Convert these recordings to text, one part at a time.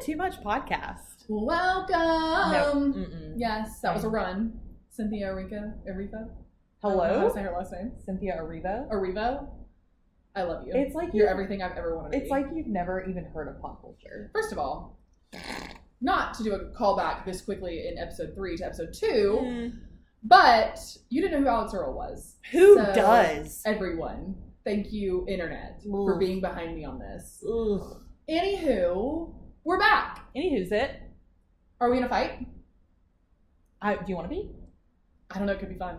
the Too Much Podcast. Welcome. No. Yes, that was a run. Cynthia Arrivo. Hello? I don't know how to say her last name. Cynthia Arrivo. Arrivo. I love you. It's like you're everything I've ever wanted to be. It's like you've never even heard of pop culture. First of all, not to do a callback this quickly in episode 3 to episode 2, but you didn't know who Alex Earl was. Who does? Everyone. Thank you, Internet, for being behind me on this. Ugh. Anywho, we're back. Anywho's it? Are we in a fight? Do you want to be? I don't know. It could be fun.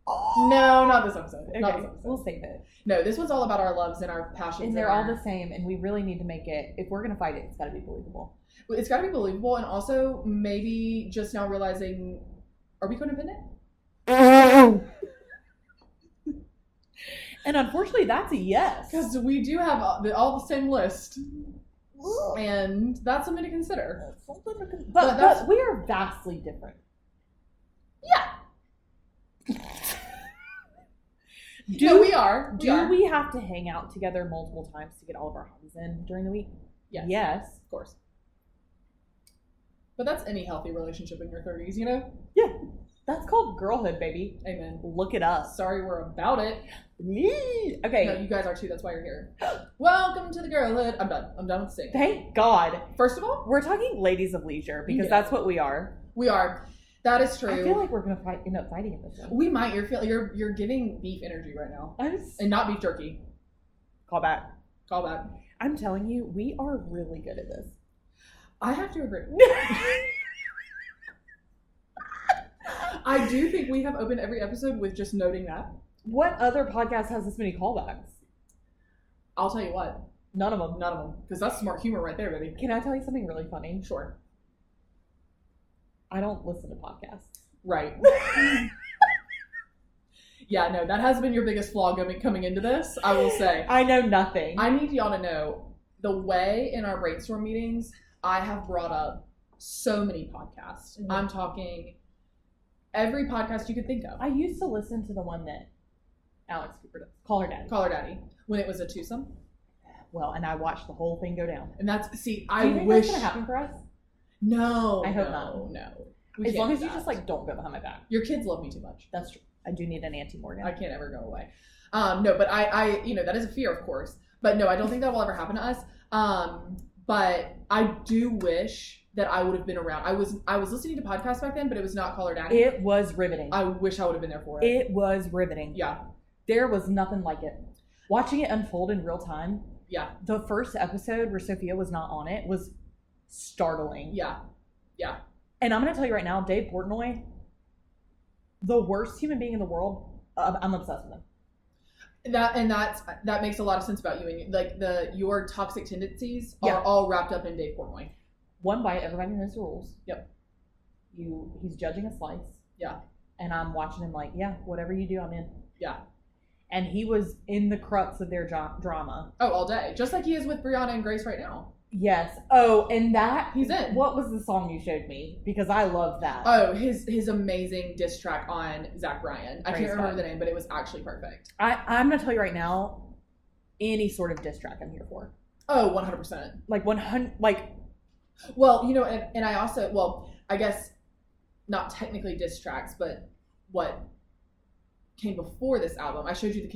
Oh. No, not this episode. Okay, not this episode. we'll save it. No, this one's all about our loves and our passions. And they're all the same, and we really need to make it, if we're going to fight it, it's got to be believable. It's got to be believable, and also maybe just now realizing, are we codependent? And unfortunately, that's a yes. Because we do have all the same list. And that's something to consider. But we are vastly different. Yeah. We are. Do we have to hang out together multiple times to get all of our hobbies in during the week? Yes. Yes. Of course. But that's any healthy relationship in your 30s, you know? Yeah. That's called girlhood, baby. Amen. Look it up. Sorry we're about it. Okay. No, you guys are too. That's why you're here. Welcome to the girlhood. I'm done. I'm done with singing. Thank God. First of all, we're talking ladies of leisure because that's what we are. We are. That is true. I feel like we're gonna end up fighting in this one. We might. You're giving beef energy right now, and not beef jerky. Call back. I'm telling you, we are really good at this. I have to agree. I do think we have opened every episode with just noting that. What other podcast has this many callbacks? I'll tell you what. None of them. Because that's smart humor right there, baby. Can I tell you something really funny? Sure. I don't listen to podcasts. Right. Yeah, no, that has been your biggest flaw coming into this, I will say. I know nothing. I need y'all to know, the way in our brainstorm meetings, I have brought up so many podcasts. Mm-hmm. I'm talking every podcast you could think of. I used to listen to the one that Alex Cooper does. Call Her Daddy. When it was a twosome. Well, and I watched the whole thing go down. And that's, Do you think that's going to happen for us? No. I hope not. No. As long as you just don't go behind my back. Your kids love me too much. That's true. I do need an Auntie Morgan. I can't ever go away. No, but I that is a fear, of course. But no, I don't think that will ever happen to us. But I do wish that I would have been around. I was listening to podcasts back then, but it was not Call Her Daddy. It was riveting. I wish I would have been there for it. It was riveting. Yeah. There was nothing like it. Watching it unfold in real time. Yeah. The first episode where Sophia was not on it was startling. Yeah. Yeah. And I'm going to tell you right now, Dave Portnoy, the worst human being in the world, I'm obsessed with him. That makes a lot of sense about you, and your toxic tendencies are all wrapped up in Dave Portnoy. One bite, everybody knows the rules. Yep. He's judging a slice. Yeah. And I'm watching him whatever you do, I'm in. Yeah. And he was in the crux of their drama. Oh, all day. Just like he is with Brianna and Grace right now. Yes. Oh, and he's in. What was the song you showed me? Because I love that. Oh, his amazing diss track on Zach Bryan. I can't remember the name, but it was actually perfect. I'm going to tell you right now, any sort of diss track I'm here for. Oh, 100%. Well, and I also, I guess not technically diss tracks, but what came before this album. I showed you the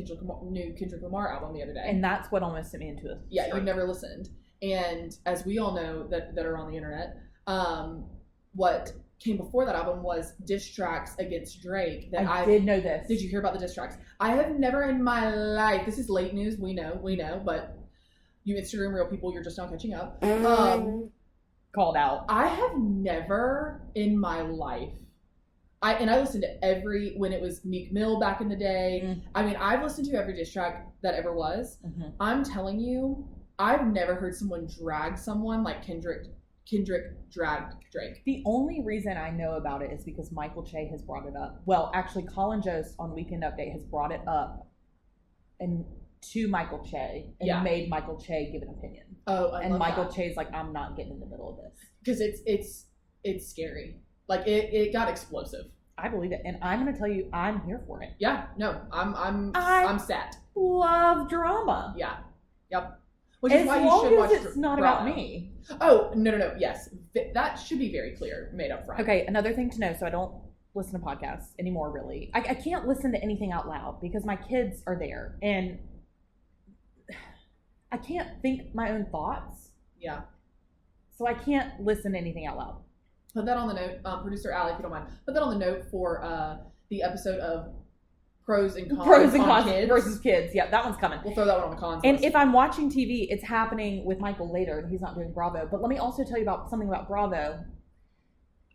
new Kendrick Lamar album the other day. And that's what almost sent me into it. Yeah, you've never listened. And as we all know that are on the internet, what came before that album was diss tracks against Drake. I did know this. Did you hear about the diss tracks? I have never in my life, this is late news, we know, but you Instagram real people, you're just now catching up. Called out. I have never in my life, I listened to when it was Meek Mill back in the day. Mm-hmm. I mean, I've listened to every diss track that ever was. Mm-hmm. I'm telling you, I've never heard someone drag someone like Kendrick dragged Drake. The only reason I know about it is because Michael Che has brought it up. Well, actually, Colin Jost on Weekend Update has brought it up to Michael Che and made Michael Che give an opinion. Oh, and Michael Che's like, I'm not getting in the middle of this because it's scary. Like it got explosive. I believe it, and I'm going to tell you, I'm here for it. Yeah, no, I'm set. Love drama. Yeah, yep. Which as is why long you should as watch it's not Bravo. about me. Oh, no. Yes. That should be very clear, made up front. Okay, another thing to know, so I don't listen to podcasts anymore, really. I can't listen to anything out loud because my kids are there, and I can't think my own thoughts. Yeah. So I can't listen to anything out loud. Put that on the note, producer Allie, if you don't mind. Put that on the note for the episode of pros and cons kids. Versus kids. Yeah, that one's coming. We'll throw that one on the cons And list. if I'm watching TV, it's happening with Michael later, and he's not doing Bravo. But let me also tell you about something about Bravo.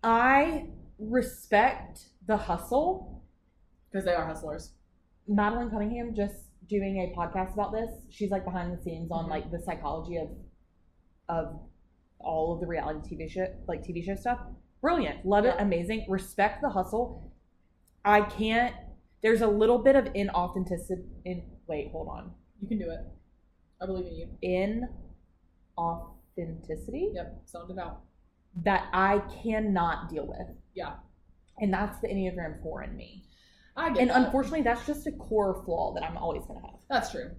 I respect the hustle. Because they are hustlers. Madeline Cunningham just doing a podcast about this. She's like behind the scenes on like the psychology of all of the reality TV show stuff. Brilliant. Love it. Amazing. Respect the hustle. I can't. There's a little bit of inauthenticity. Wait, hold on. You can do it. I believe in you. Inauthenticity? Yep. Sound it out. That I cannot deal with. Yeah. And that's the Enneagram 4 in me. I get and that. Unfortunately, that's just a core flaw that I'm always going to have. That's true.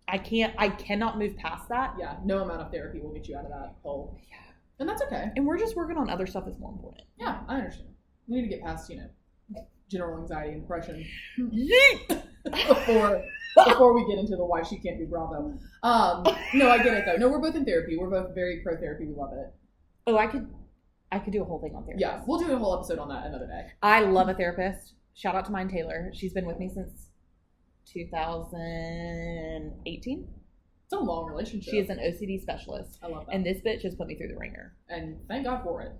I cannot move past that. Yeah. No amount of therapy will get you out of that hole. Yeah. And that's okay. And we're just working on other stuff that's more important. Yeah, I understand. We need to get past, general anxiety and depression. Yeet! before we get into the why she can't do Bravo. No, I get it though. No, we're both in therapy. We're both very pro therapy. We love it. Oh, I could do a whole thing on therapy. Yeah, we'll do a whole episode on that another day. I love a therapist. Shout out to mine, Taylor. She's been with me since 2018. It's a long relationship. She is an OCD specialist. I love that. And this bitch has put me through the ringer. And thank God for it.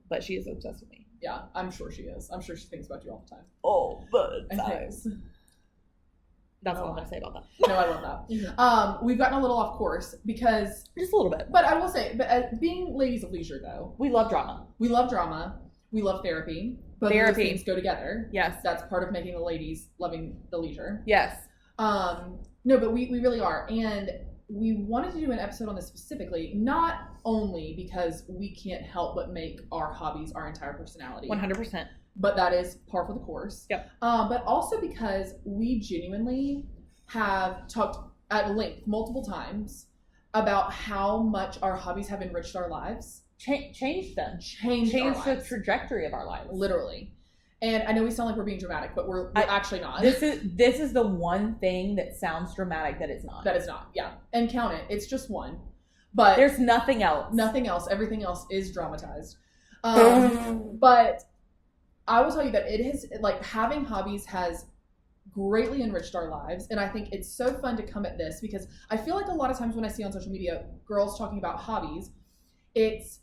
But she is obsessed with me. Yeah, I'm sure she is. I'm sure she thinks about you all the time. Oh, but thanks. That's all I'm gonna say about that. No, I love that. Mm-hmm. We've gotten a little off course because just a little bit. But I will say, being ladies of leisure, though, we love drama. We love drama. We love therapy. But those things go together. Yes, that's part of making the ladies loving the leisure. Yes. No, but we really are, and we wanted to do an episode on this specifically, not only because we can't help but make our hobbies our entire personality. 100%. But that is par for the course. Yep. But also because we genuinely have talked at length multiple times about how much our hobbies have enriched our lives. Changed them. Changed the trajectory of our lives. Literally. And I know we sound like we're being dramatic, but we're actually not. This is the one thing that sounds dramatic that it's not. That is not. Yeah. And count it. It's just one. But there's nothing else. Nothing else. Everything else is dramatized. But I will tell you that it has, having hobbies has greatly enriched our lives. And I think it's so fun to come at this because I feel like a lot of times when I see on social media girls talking about hobbies, it's,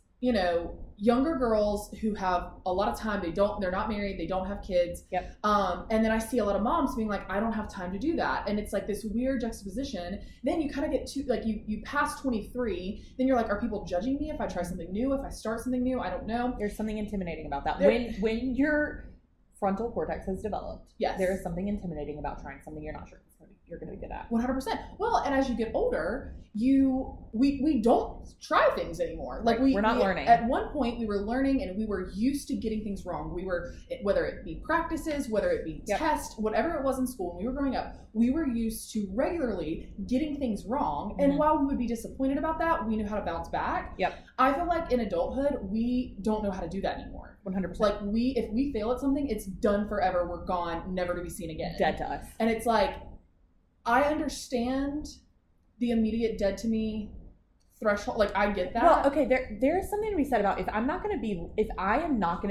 younger girls who have a lot of time. They're not married. They don't have kids. Yep. And then I see a lot of moms being like, I don't have time to do that. And it's like this weird juxtaposition. Then you kind of get to you pass 23. Then you're like, are people judging me if I try something new? If I start something new? I don't know. There's something intimidating about that. When your frontal cortex has developed, yes, there is something intimidating about trying something you're not sure you're going to be good at. 100%. Well, and as you get older, we don't try things anymore. We're not learning. At one point, we were learning, and we were used to getting things wrong. We were, whether it be practices, whether it be tests, whatever it was in school. When we were growing up, we were used to regularly getting things wrong. Mm-hmm. And while we would be disappointed about that, we knew how to bounce back. Yep. I feel like in adulthood, we don't know how to do that anymore. 100%. If we fail at something, it's done forever. We're gone, never to be seen again. Dead to us. And it's like, I understand the immediate dead to me threshold. I get that. Well, okay, there's something to be said about if I am not going to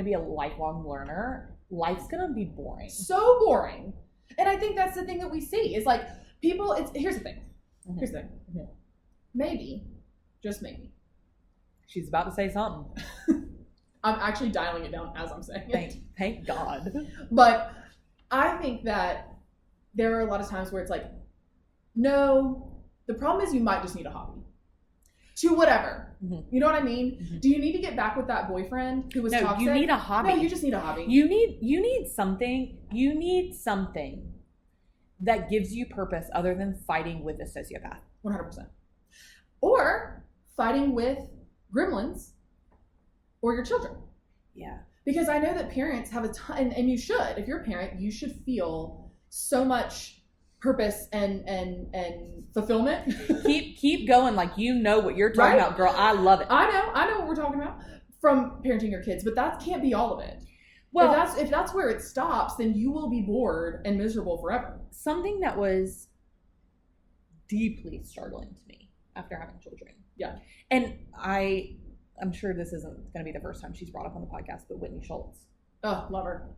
be a lifelong learner, life's going to be boring. So boring. And I think that's the thing that we see is people, here's the thing. Mm-hmm. Here's the thing. Mm-hmm. Maybe, just maybe. She's about to say something. I'm actually dialing it down as I'm saying it. Thank God. But I think that there are a lot of times where it's like, no, the problem is you might just need a hobby. To whatever. Mm-hmm. You know what I mean? Mm-hmm. Do you need to get back with that boyfriend who was toxic? You need a hobby. No, you just need a hobby. You need something that gives you purpose other than fighting with a sociopath. 100%. Or fighting with gremlins or your children. Yeah. Because I know that parents have a ton, and you should. If you're a parent, you should feel so much purpose and fulfillment. keep going, like you know what you're talking about, girl. I love it. I know what we're talking about from parenting your kids, but that can't be all of it. Well, if that's where it stops, then you will be bored and miserable forever. Something that was deeply startling to me after having children. Yeah. And I'm sure this isn't going to be the first time she's brought up on the podcast, but Whitney Schultz. Oh, love her.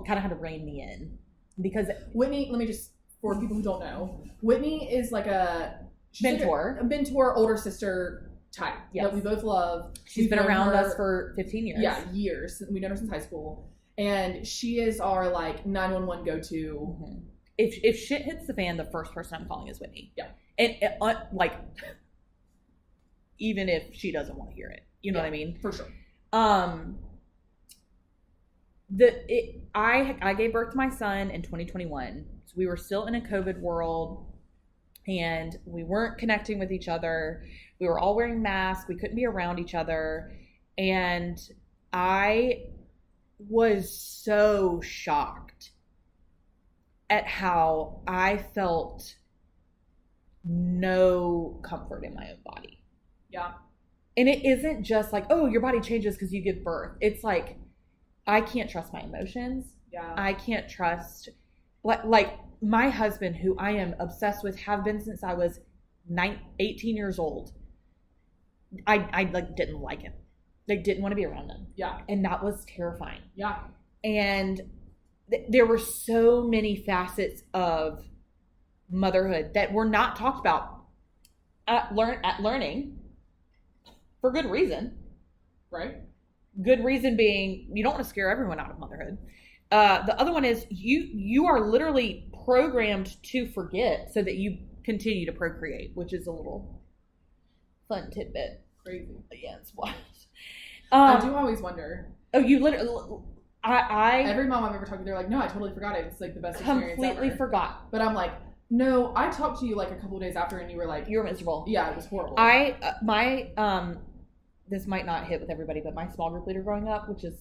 Kind of had to rein me in because Whitney, let me just, for people who don't know, Whitney is like a mentor, like a mentor, older sister type that we both love. She's been around us for 15 years. Yeah, years. We've known her since high school. And she is our like 911 go-to. Mm-hmm. If shit hits the fan, the first person I'm calling is Whitney. Yeah. And like, even if she doesn't want to hear it, you know what I mean? For sure. I gave birth to my son in 2021. So we were still in a COVID world and we weren't connecting with each other. We were all wearing masks. We couldn't be around each other. And I was so shocked at how I felt no comfort in my own body. Yeah. And it isn't just like, oh, your body changes because you give birth. It's like, I can't trust my emotions. Yeah. I can't trust, like my husband, who I am obsessed with, have been since I was 18 years old. I like didn't like him. Like didn't want to be around him. Yeah. And that was terrifying. Yeah. And there were so many facets of motherhood that were not talked about at learning for good reason. Right. Good reason being you don't want to scare everyone out of motherhood. The other one is you are literally programmed to forget so that you continue to procreate, which is a little fun tidbit. Crazy. Yeah, it's wild. I do always wonder. Oh, you literally. Every mom I've ever talked to, they're like, "No, I totally forgot it. It's like the best experience ever." Completely forgot. But I'm like, no, I talked to you like a couple of days after, and you were like, you were miserable. Yeah, it was horrible. This might not hit with everybody, but my small group leader growing up, which is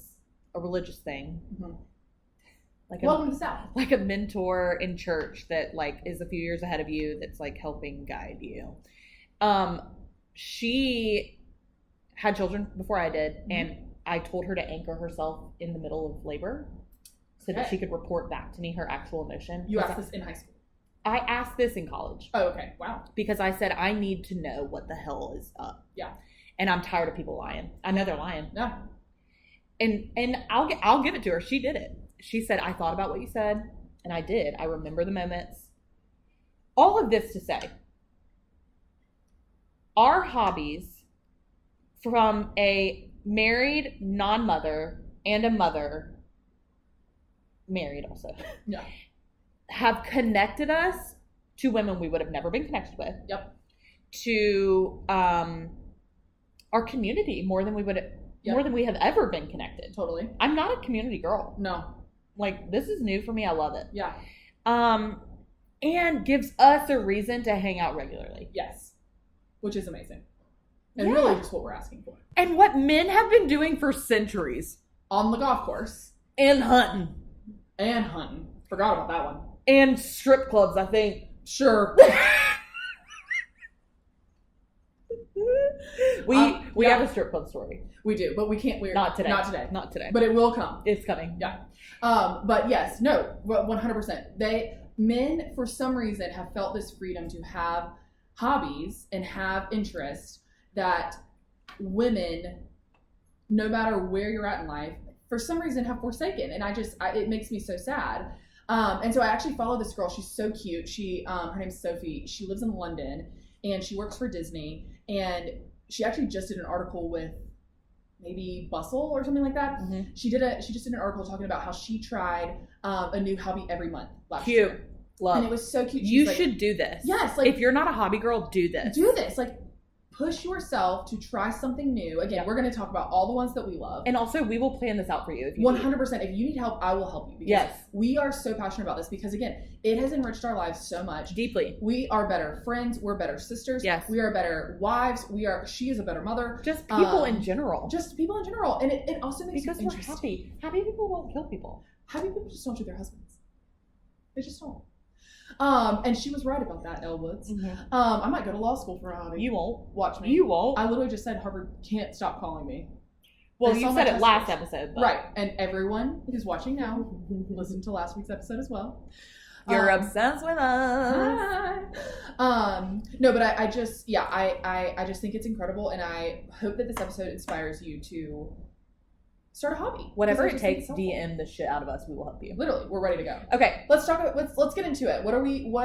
a religious thing, welcome to the South, like a mentor in church that like is a few years ahead of you, that's like helping guide you. She had children before I did, and I told her to anchor herself in the middle of labor so that she could report back to me her actual emotion. You asked this in high school? I asked this in college. Oh, okay. Wow. Because I said, I need to know what the hell is up. Yeah. And I'm tired of people lying. I know they're lying. Yeah. And I'll give it to her. She did it. She said, I thought about what you said, and I did. I remember the moments. All of this to say, our hobbies from a married non-mother and a mother, married also, yeah, have connected us to women we would have never been connected with. Yep. To our community more than we have ever been connected. Totally. I'm not a community girl. No. Like, this is new for me. I love it. Yeah. And gives us a reason to hang out regularly. Yes. Which is amazing. And really just what we're asking for. And what men have been doing for centuries. On the golf course. And hunting. Forgot about that one. And strip clubs, I think. Sure. We have a strip club story. We do, but we can't. We're not today. Not today. But it will come. It's coming. Yeah. But yes, no, 100%. Men for some reason have felt this freedom to have hobbies and have interests that women, no matter where you're at in life, for some reason have forsaken. And it makes me so sad. And so I actually follow this girl. She's so cute. Her name's Sophie. She lives in London and she works for Disney. And she actually just did an article with maybe Bustle or something like that. Mm-hmm. She just did an article talking about how she tried a new hobby every month last year. Love. And it was so cute. You should do this. Yes. If you're not a hobby girl, do this. Push yourself to try something new. Again, we're going to talk about all the ones that we love. And also, we will plan this out for you. If you 100%. If you need help, I will help you. Because we are so passionate about this because, again, it has enriched our lives so much. Deeply. We are better friends. We're better sisters. Yes. We are better wives. She is a better mother. Just people in general. And it also makes because we're happy. Happy people won't kill people. Happy people just don't shoot their husbands. They just don't. And she was right about that, Elle Woods. I might go to law school for a hobby. You won't. Watch me. You won't. I literally just said Harvard can't stop calling me. Well, you said it last episode. But... Right. And everyone who's watching now, listen to last week's episode as well. You're obsessed with us. Hi. No, but I just think it's incredible, and I hope that this episode inspires you to start a hobby. Whatever it takes, DM the shit out of us. We will help you. Literally, we're ready to go. Okay, let's talk about. Let's get into it. What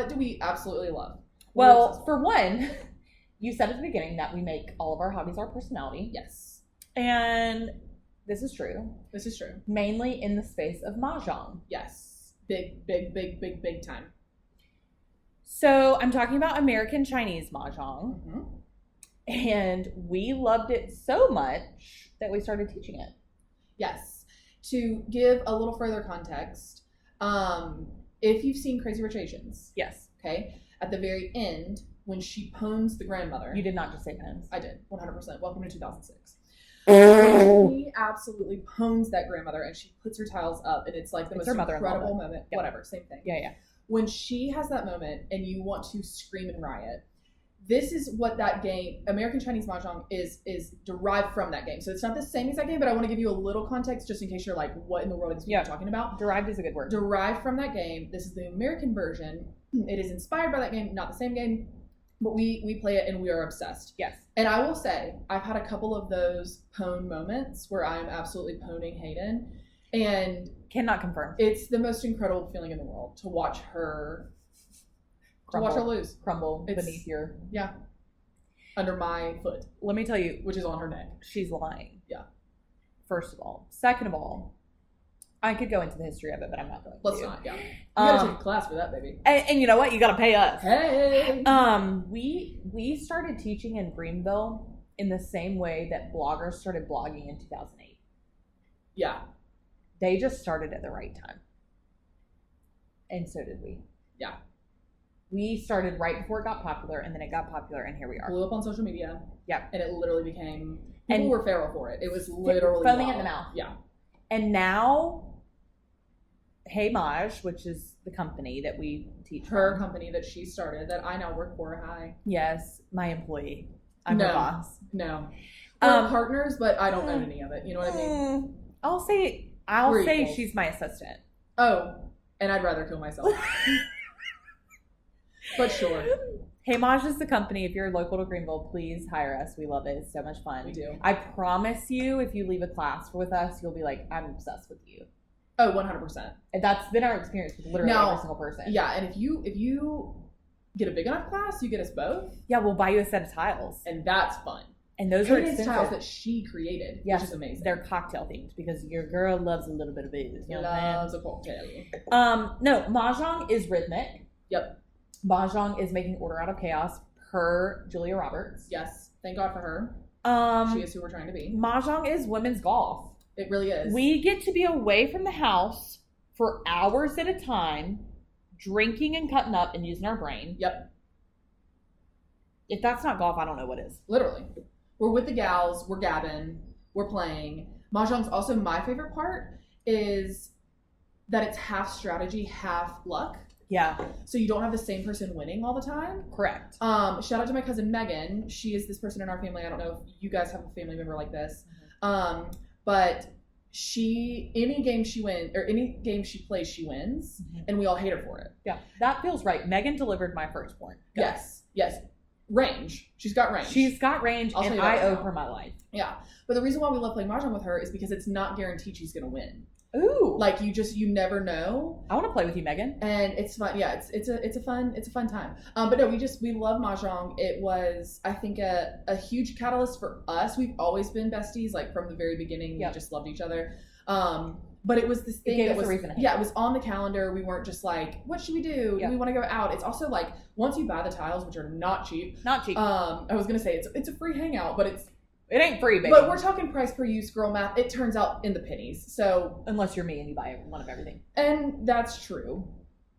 do we absolutely love? Well, for one, you said at the beginning that we make all of our hobbies our personality. Yes, and this is true. This is true. Mainly in the space of mahjong. Yes. Big time. So I'm talking about American Chinese mahjong, and we loved it so much that we started teaching it. Yes. To give a little further context, if you've seen Crazy Rich Asians, yes, okay, at the very end when she pwns the grandmother, you did not just say pwns. I did, 100%. Welcome to 2006. She absolutely pwns that grandmother, and she puts her tiles up, and it's like the most incredible moment. Yeah. Whatever, same thing. Yeah. When she has that moment, and you want to scream and riot, this is what that game, American Chinese Mahjong, is derived from that game. So it's not the same as that game, but I want to give you a little context just in case you're like, what in the world is people talking about? Derived is a good word. Derived from that game. This is the American version. It is inspired by that game, not the same game. But we play it and we are obsessed. Yes. And I will say, I've had a couple of those pwn moments where I'm absolutely pwning Hayden. And cannot confirm. It's the most incredible feeling in the world to watch her lose. Crumble beneath your... Yeah. Under my foot. Let me tell you. Which is on her neck. She's lying. Yeah. First of all. Second of all, I could go into the history of it, but I'm not going to. Let's not, yeah. You gotta take a class for that, baby. And you know what? You gotta pay us. Hey! We started teaching in Greenville in the same way that bloggers started blogging in 2008. Yeah. They just started at the right time. And so did we. Yeah. We started right before it got popular, and then it got popular, and here we are. Blew up on social media. Yeah. And it literally became... People were feral for it. It was literally... Foaming at the mouth. Yeah. And now... Hey Maj, which is the company that we teach her company that she started that I now work for. Hi. Yes, my employee. I'm her boss. No. We're partners, but I don't own any of it. You know what I mean? I'll say she's my assistant. Oh, and I'd rather kill myself. But sure. Hey Maj is the company. If you're local to Greenville, please hire us. We love it. It's so much fun. We do. I promise you, if you leave a class with us, you'll be like, I'm obsessed with you. Oh, 100%. And that's been our experience with literally every single person. Yeah, and if you get a big enough class, you get us both. Yeah, we'll buy you a set of tiles. And that's fun. And those are expensive. tiles that she created, which is amazing. They're cocktail themed because your girl loves a little bit of booze. You know loves a cocktail. No, Mahjong is rhythmic. Yep. Mahjong is making order out of chaos per Julia Roberts. Yes. Thank God for her. She is who we're trying to be. Mahjong is women's golf. It really is. We get to be away from the house for hours at a time, drinking and cutting up and using our brain. Yep. If that's not golf, I don't know what is. Literally. We're with the gals, we're gabbing, we're playing. Mahjong's also my favorite part is that it's half strategy, half luck. Yeah. So you don't have the same person winning all the time. Correct. Shout out to my cousin Megan. She is this person in our family. I don't know if you guys have a family member like this. But any game she wins, or any game she plays, she wins, and we all hate her for it. Yeah, that feels right. Megan delivered my first point. Yes. Range. She's got range. And I owe her my life. Yeah. But the reason why we love playing Mahjong with her is because it's not guaranteed she's going to win. Ooh. Like you never know. I want to play with you, Megan. And it's fun. Yeah, it's a fun time. But no, we love Mahjong. It was, I think, a huge catalyst for us. We've always been besties, like from the very beginning. Yep. We just loved each other. But it was this thing that was, it was on the calendar. We weren't just like, what should we do? Yep. Do we want to go out? It's also like, once you buy the tiles, which are not cheap. I was going to say it's a free hangout, but it ain't free, baby. But we're talking price per use, girl math. It turns out in the pennies. So unless you're me and you buy one of everything. And that's true.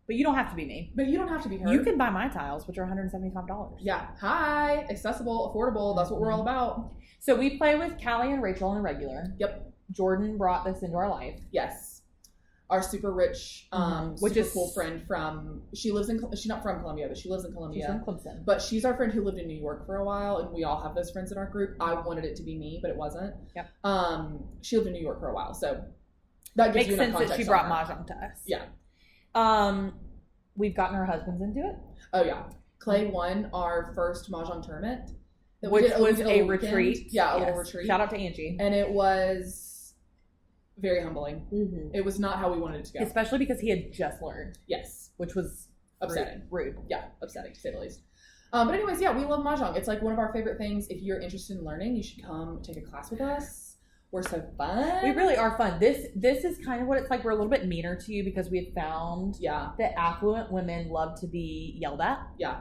But you don't have to be me. But you don't have to be her. You can buy my tiles, which are $175. Yeah. Hi. Accessible, affordable. That's what we're all about. So we play with Callie and Rachel on a regular. Yep. Jordan brought this into our life. Yes. our super rich, which super is cool friend she's not from Columbia, but she lives in Columbia. She's from Clemson. But she's our friend who lived in New York for a while, and we all have those friends in our group. I wanted it to be me, but it wasn't. Yep. She lived in New York for a while, so that gives makes you enough sense context that she brought on her. mahjong to us. Yeah. We've gotten our husbands into it. Oh yeah, Clay won our first mahjong tournament, Which was a retreat. Yeah, a little retreat. Shout out to Angie. And it was very humbling. Mm-hmm. It was not how we wanted it to go. Especially because he had just learned. Yes. Which was upsetting. Rude. Yeah, upsetting to say the least. But anyways, yeah, we love mahjong. It's like one of our favorite things. If you're interested in learning, you should come take a class with us. We're so fun. We really are fun. This is kind of what it's like. We're a little bit meaner to you because we've found that affluent women love to be yelled at. Yeah.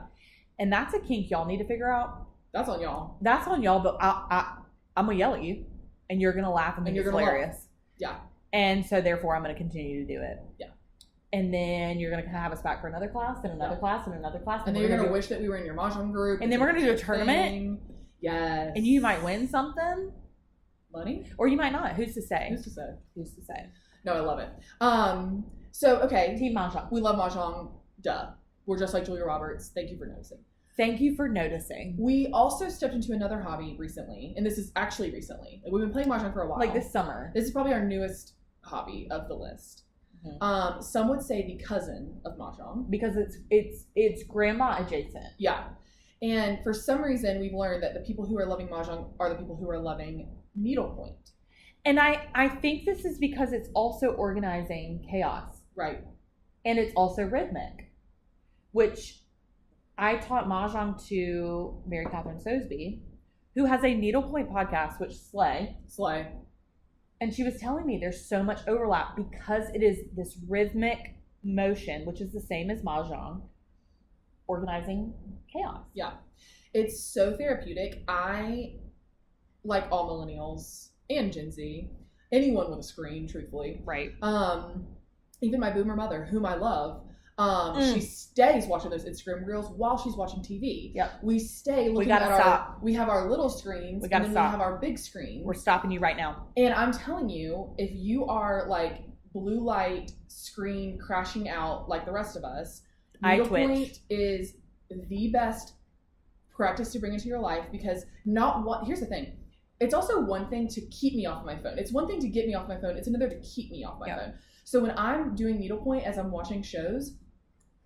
And that's a kink y'all need to figure out. That's on y'all. That's on y'all, but I'm going to yell at you and you're going to laugh and think it's hilarious. Yeah. And so therefore I'm going to continue to do it. Yeah. And then you're going to have us back for another class and another class and another class. And then you're going to wish that we were in your mahjong group. And then we're going to do a tournament. Thing. Yes. And you might win something. Money? Or you might not. Who's to say? Who's to say? Who's to say? No, I love it. So, okay. Team mahjong. We love mahjong. Duh. We're just like Julia Roberts. Thank you for noticing. Thank you for noticing. We also stepped into another hobby recently. And this is actually recently. We've been playing mahjong for a while. Like this summer. This is probably our newest hobby of the list. Mm-hmm. Some would say the cousin of mahjong. Because it's grandma adjacent. Yeah. And for some reason, we've learned that the people who are loving mahjong are the people who are loving needlepoint. And I think this is because it's also organizing chaos. Right. And it's also rhythmic. Which I taught mahjong to Mary Catherine Sosby, who has a needlepoint podcast, which Slay. And she was telling me there's so much overlap because it is this rhythmic motion, which is the same as mahjong, organizing chaos. Yeah. It's so therapeutic. I, like all millennials and Gen Z, anyone with a screen, truthfully. Right. Even my boomer mother, whom I love, she stays watching those Instagram reels while she's watching TV. Yep. We stay looking we have our little screens, and then we have our big screen. We're stopping you right now. And I'm telling you, if you are like blue light screen crashing out like the rest of us, needlepoint is the best practice to bring into your life because here's the thing. It's also one thing to keep me off my phone. It's one thing to get me off my phone. It's another to keep me off my phone. So when I'm doing needlepoint as I'm watching shows,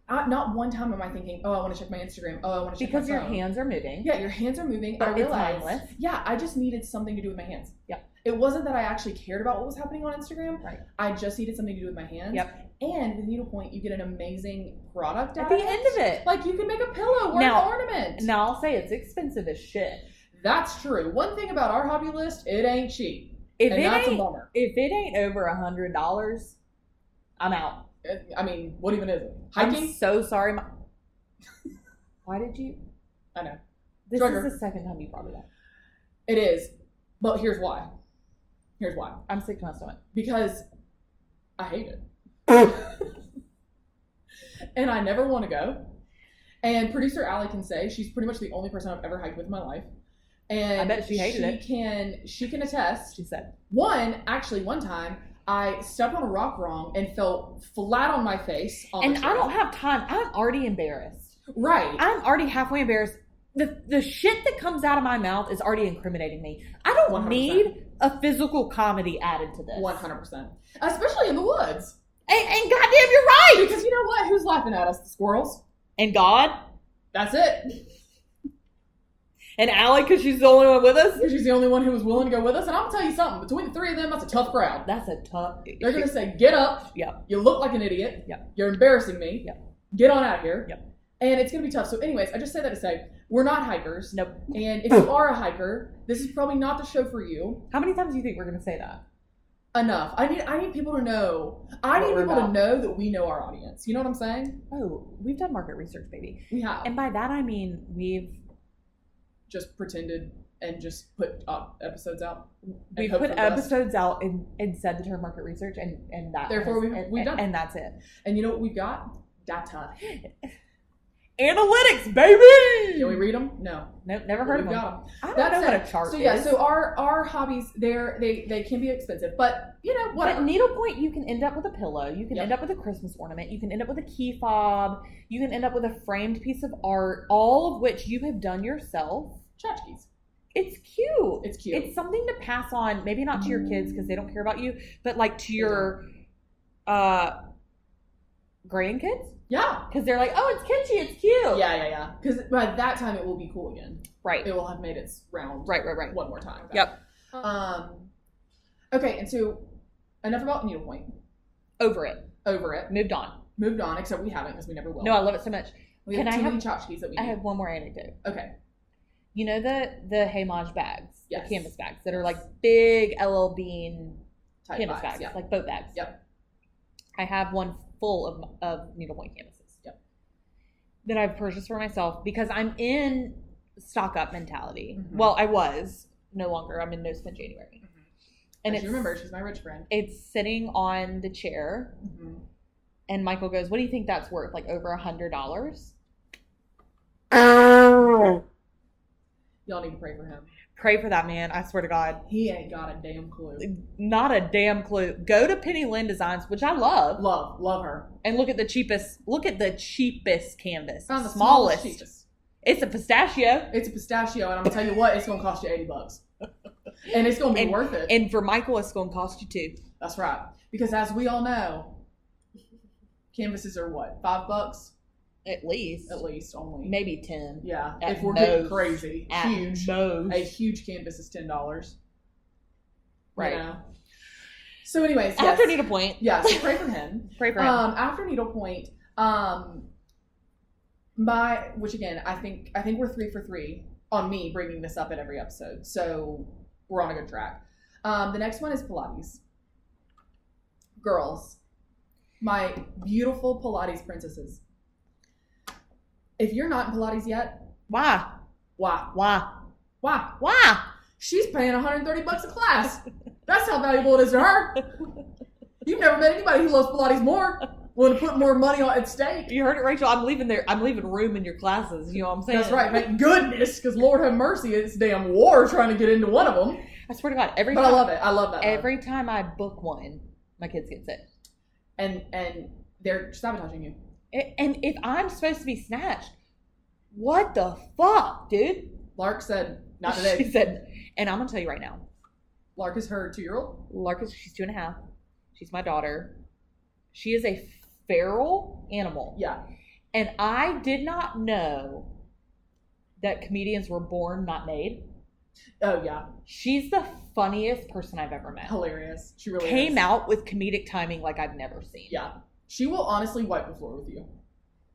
not one time am I thinking, oh, I want to check my Instagram. Oh, I want to check my phone. Because your hands are moving. Yeah, your hands are moving. But I realized, it's mindless. Yeah, I just needed something to do with my hands. Yeah. It wasn't that I actually cared about what was happening on Instagram. Right. I just needed something to do with my hands. Yep. And with needlepoint, you get an amazing product at the end of it. Like you can make a pillow or an ornament. Now I'll say it's expensive as shit. That's true. One thing about our hobby list, it ain't cheap. That's a bummer. If it ain't over $100, I'm out. I mean, what even is it? Hiking? I'm so sorry. Why did you? I know. This is the second time you brought it up. It is. But here's why. I'm sick to my stomach. Because I hate it. And I never want to go. And producer Allie can say she's pretty much the only person I've ever hiked with in my life. And I bet she hated it. She can attest. She said. One time, I stepped on a rock wrong and fell flat on my face. And I don't have time. I'm already embarrassed. Right. I'm already halfway embarrassed. The shit that comes out of my mouth is already incriminating me. I don't 100%. need a physical comedy added to this. 100%. Especially in the woods. And goddamn, you're right. Because you know what? Who's laughing at us? The squirrels. And God. That's it. And Allie, because she's the only one with us. Because she's the only one who was willing to go with us. And I'm going to tell you something. Between the three of them, that's a tough crowd. That's a tough. They're going to say, get up. Yep. You look like an idiot. Yep. You're embarrassing me. Yep. Get on out of here. Yep. And it's going to be tough. So anyways, I just say that to say, we're not hikers. Nope. And if you are a hiker, this is probably not the show for you. How many times do you think we're going to say that? Enough. I need people to know. I need people to know that we know our audience. You know what I'm saying? Oh, we've done market research, baby. We have. And by that, I mean, we've just pretended and just put episodes out. We put episodes out and said the term market research and that. Therefore, we've done it. And that's it. And you know what we've got? Data. Analytics, baby! Can we read them? No. Nope, never heard of them. Got them. I don't know what a chart so is. yeah, so our hobbies, they can be expensive, but you know what? At needlepoint, you can end up with a pillow. You can end up with a Christmas ornament. You can end up with a key fob. You can end up with a framed piece of art, all of which you have done yourself. Tchotchkes. It's cute. It's cute. It's something to pass on, maybe not to your kids because they don't care about you, but like to your grandkids. Yeah. Because they're like, oh, it's kitschy, it's cute. Yeah. Because by that time it will be cool again. Right. It will have made its round. Right. One more time. Yep. Okay, and so enough about needlepoint. Over it. Moved on, except we haven't because we never will. No, I love it so much. We have too many tchotchkes that we need. I have one more anecdote. Okay. You know the Haymage bags? Yes. The canvas bags that are like big LL Bean Type canvas bags, yeah. like boat bags. Yep. I have one full of needlepoint canvases. Yep. That I've purchased for myself because I'm in stock up mentality. Mm-hmm. Well, I was. No longer. I'm in no spend January. Mm-hmm. And you remember, she's my rich friend. It's sitting on the chair. Mm-hmm. And Michael goes, what do you think that's worth? Like over $100? Y'all need to pray for him. Pray for that man. I swear to God. He ain't got a damn clue. Not a damn clue. Go to Penny Lynn Designs, which I love. Love her. And look at the cheapest canvas. Found the smallest. cheapest. It's a pistachio. It's a pistachio, and I'm gonna tell you what, it's gonna cost you $80. And it's gonna be worth it. And for Michael, it's gonna cost you $2. That's right. Because as we all know, canvases are what, $5? At least only. Maybe 10. Yeah. At if we're most, getting crazy. Huge. Most. A huge canvas is $10. Right. You know? So anyways, yes. After needlepoint. Yeah, so pray for him. Pray for him. After needlepoint, which again, I think we're 3 for 3 on me bringing this up at every episode. So we're on a good track. The next one is Pilates. Girls, my beautiful Pilates princesses. If you're not in Pilates yet, Why? She's paying $130 a class. That's how valuable it is to her. You've never met anybody who loves Pilates more. Willing to put more money at stake. You heard it, Rachel. I'm leaving room in your classes. You know what I'm saying? That's right. Thank goodness, because Lord have mercy, it's damn war trying to get into one of them. I swear to God, I love it. I love that. Every time I book one, my kids get sick. And they're sabotaging you. And if I'm supposed to be snatched, what the fuck, dude? Lark said, not today. She said, and I'm gonna tell you right now. Lark is her 2-year-old? She's 2.5. She's my daughter. She is a feral animal. Yeah. And I did not know that comedians were born, not made. Oh, yeah. She's the funniest person I've ever met. Hilarious. She really Came is. out with comedic timing like I've never seen. Yeah. She will honestly wipe the floor with you.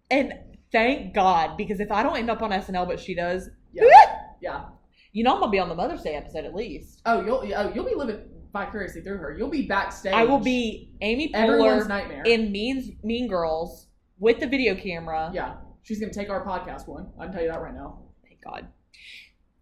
And thank God, because if I don't end up on SNL, but she does, Yeah. You know I'm gonna be on the Mother's Day episode at least. Oh, you'll be living vicariously through her. You'll be backstage. I will be Amy everyone's Poehler nightmare in Mean Girls with the video camera. Yeah, she's gonna take our podcast one. I can tell you that right now. Thank God.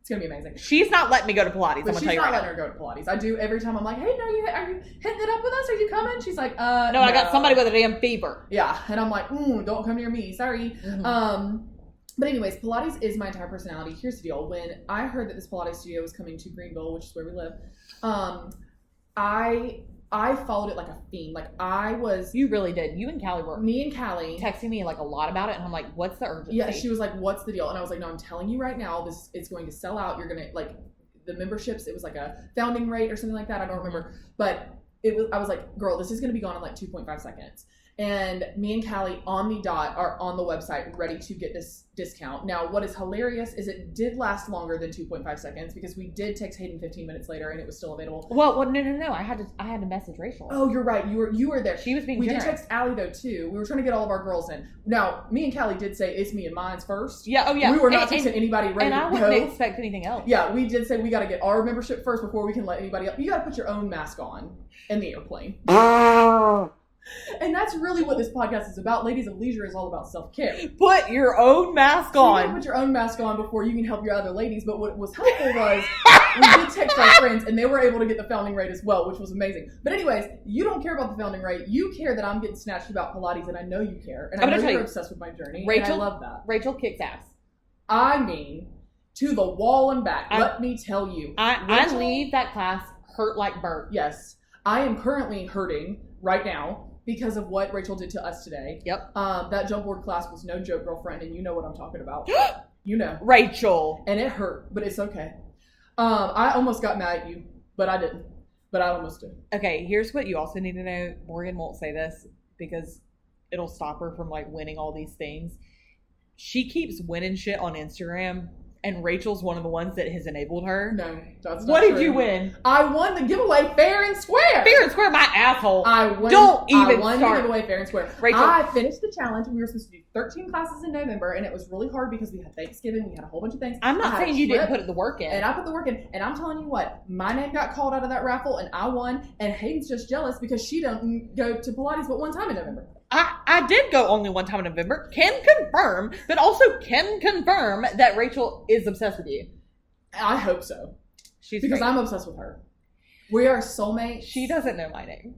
It's gonna be amazing. She's not letting me go to Pilates. But she's not letting her go to Pilates. I do every time. I'm like, hey, no, are you hitting it up with us? Are you coming? She's like, no. I got somebody with a damn fever. Yeah, and I'm like, don't come near me. Sorry. Mm-hmm. But anyways, Pilates is my entire personality. Here's the deal. When I heard that this Pilates studio was coming to Greenville, which is where we live, I followed it like a fiend. Like I was. You really did. You and Callie were. Me and Callie texting me like a lot about it, and I'm like, "What's the urgency?" Yeah, she was like, "What's the deal?" And I was like, "No, I'm telling you right now, it's going to sell out. You're gonna like the memberships. It was like a founding rate or something like that. I don't remember, but I was like, girl, this is gonna be gone in like 2.5 seconds." And me and Callie on the dot are on the website ready to get this discount. Now, what is hilarious is it did last longer than 2.5 seconds because we did text Hayden 15 minutes later and it was still available. Well, no. I had to message Rachel. Oh, you're right. You were there. She was being We generous. did text Allie though too. We were trying to get all of our girls in. Now, me and Callie did say it's me and mine's first. Yeah. Oh, yeah. We were not texting anybody ready to go. And I wouldn't expect anything else. Yeah, we did say we got to get our membership first before we can let anybody up. You got to put your own mask on in the airplane. And that's really what this podcast is about. Ladies of Leisure is all about self-care. Put your own mask So you on. gotta put your own mask on before you can help your other ladies. But what was helpful was we did text our friends and they were able to get the founding rate as well, which was amazing. But anyways, you don't care about the founding rate. You care that I'm getting snatched about Pilates, and I know you care. And I know you're obsessed with my journey. Rachel, and I love that. Rachel kicks ass. I mean, to the wall and back. Let me tell you. I leave that class hurt like Bert. Yes. I am currently hurting right now because of what Rachel did to us today. Yep. That jump board class was no joke, girlfriend, and you know what I'm talking about. You know. Rachel. And it hurt, but it's okay. I almost got mad at you, but I didn't. But I almost did. Okay, here's what you also need to know. Morgan won't say this because it'll stop her from like winning all these things. She keeps winning shit on Instagram, and Rachel's one of the ones that has enabled her. No, that's not What true. did you win? I won the giveaway fair and square. Fair and square, my asshole. I won the giveaway fair and square. Rachel. I finished the challenge. We were supposed to do 13 classes in November, and it was really hard because we had Thanksgiving. We had a whole bunch of things. I'm not saying you didn't put the work in. And I put the work in. And I'm telling you what, my name got called out of that raffle, and I won. And Hayden's just jealous because she don't go to Pilates but one time in November. I did go only one time in November. Can confirm, but also can confirm that Rachel is obsessed with you. I hope so. She's because great. I'm obsessed with her. We are soulmates. She doesn't know my name.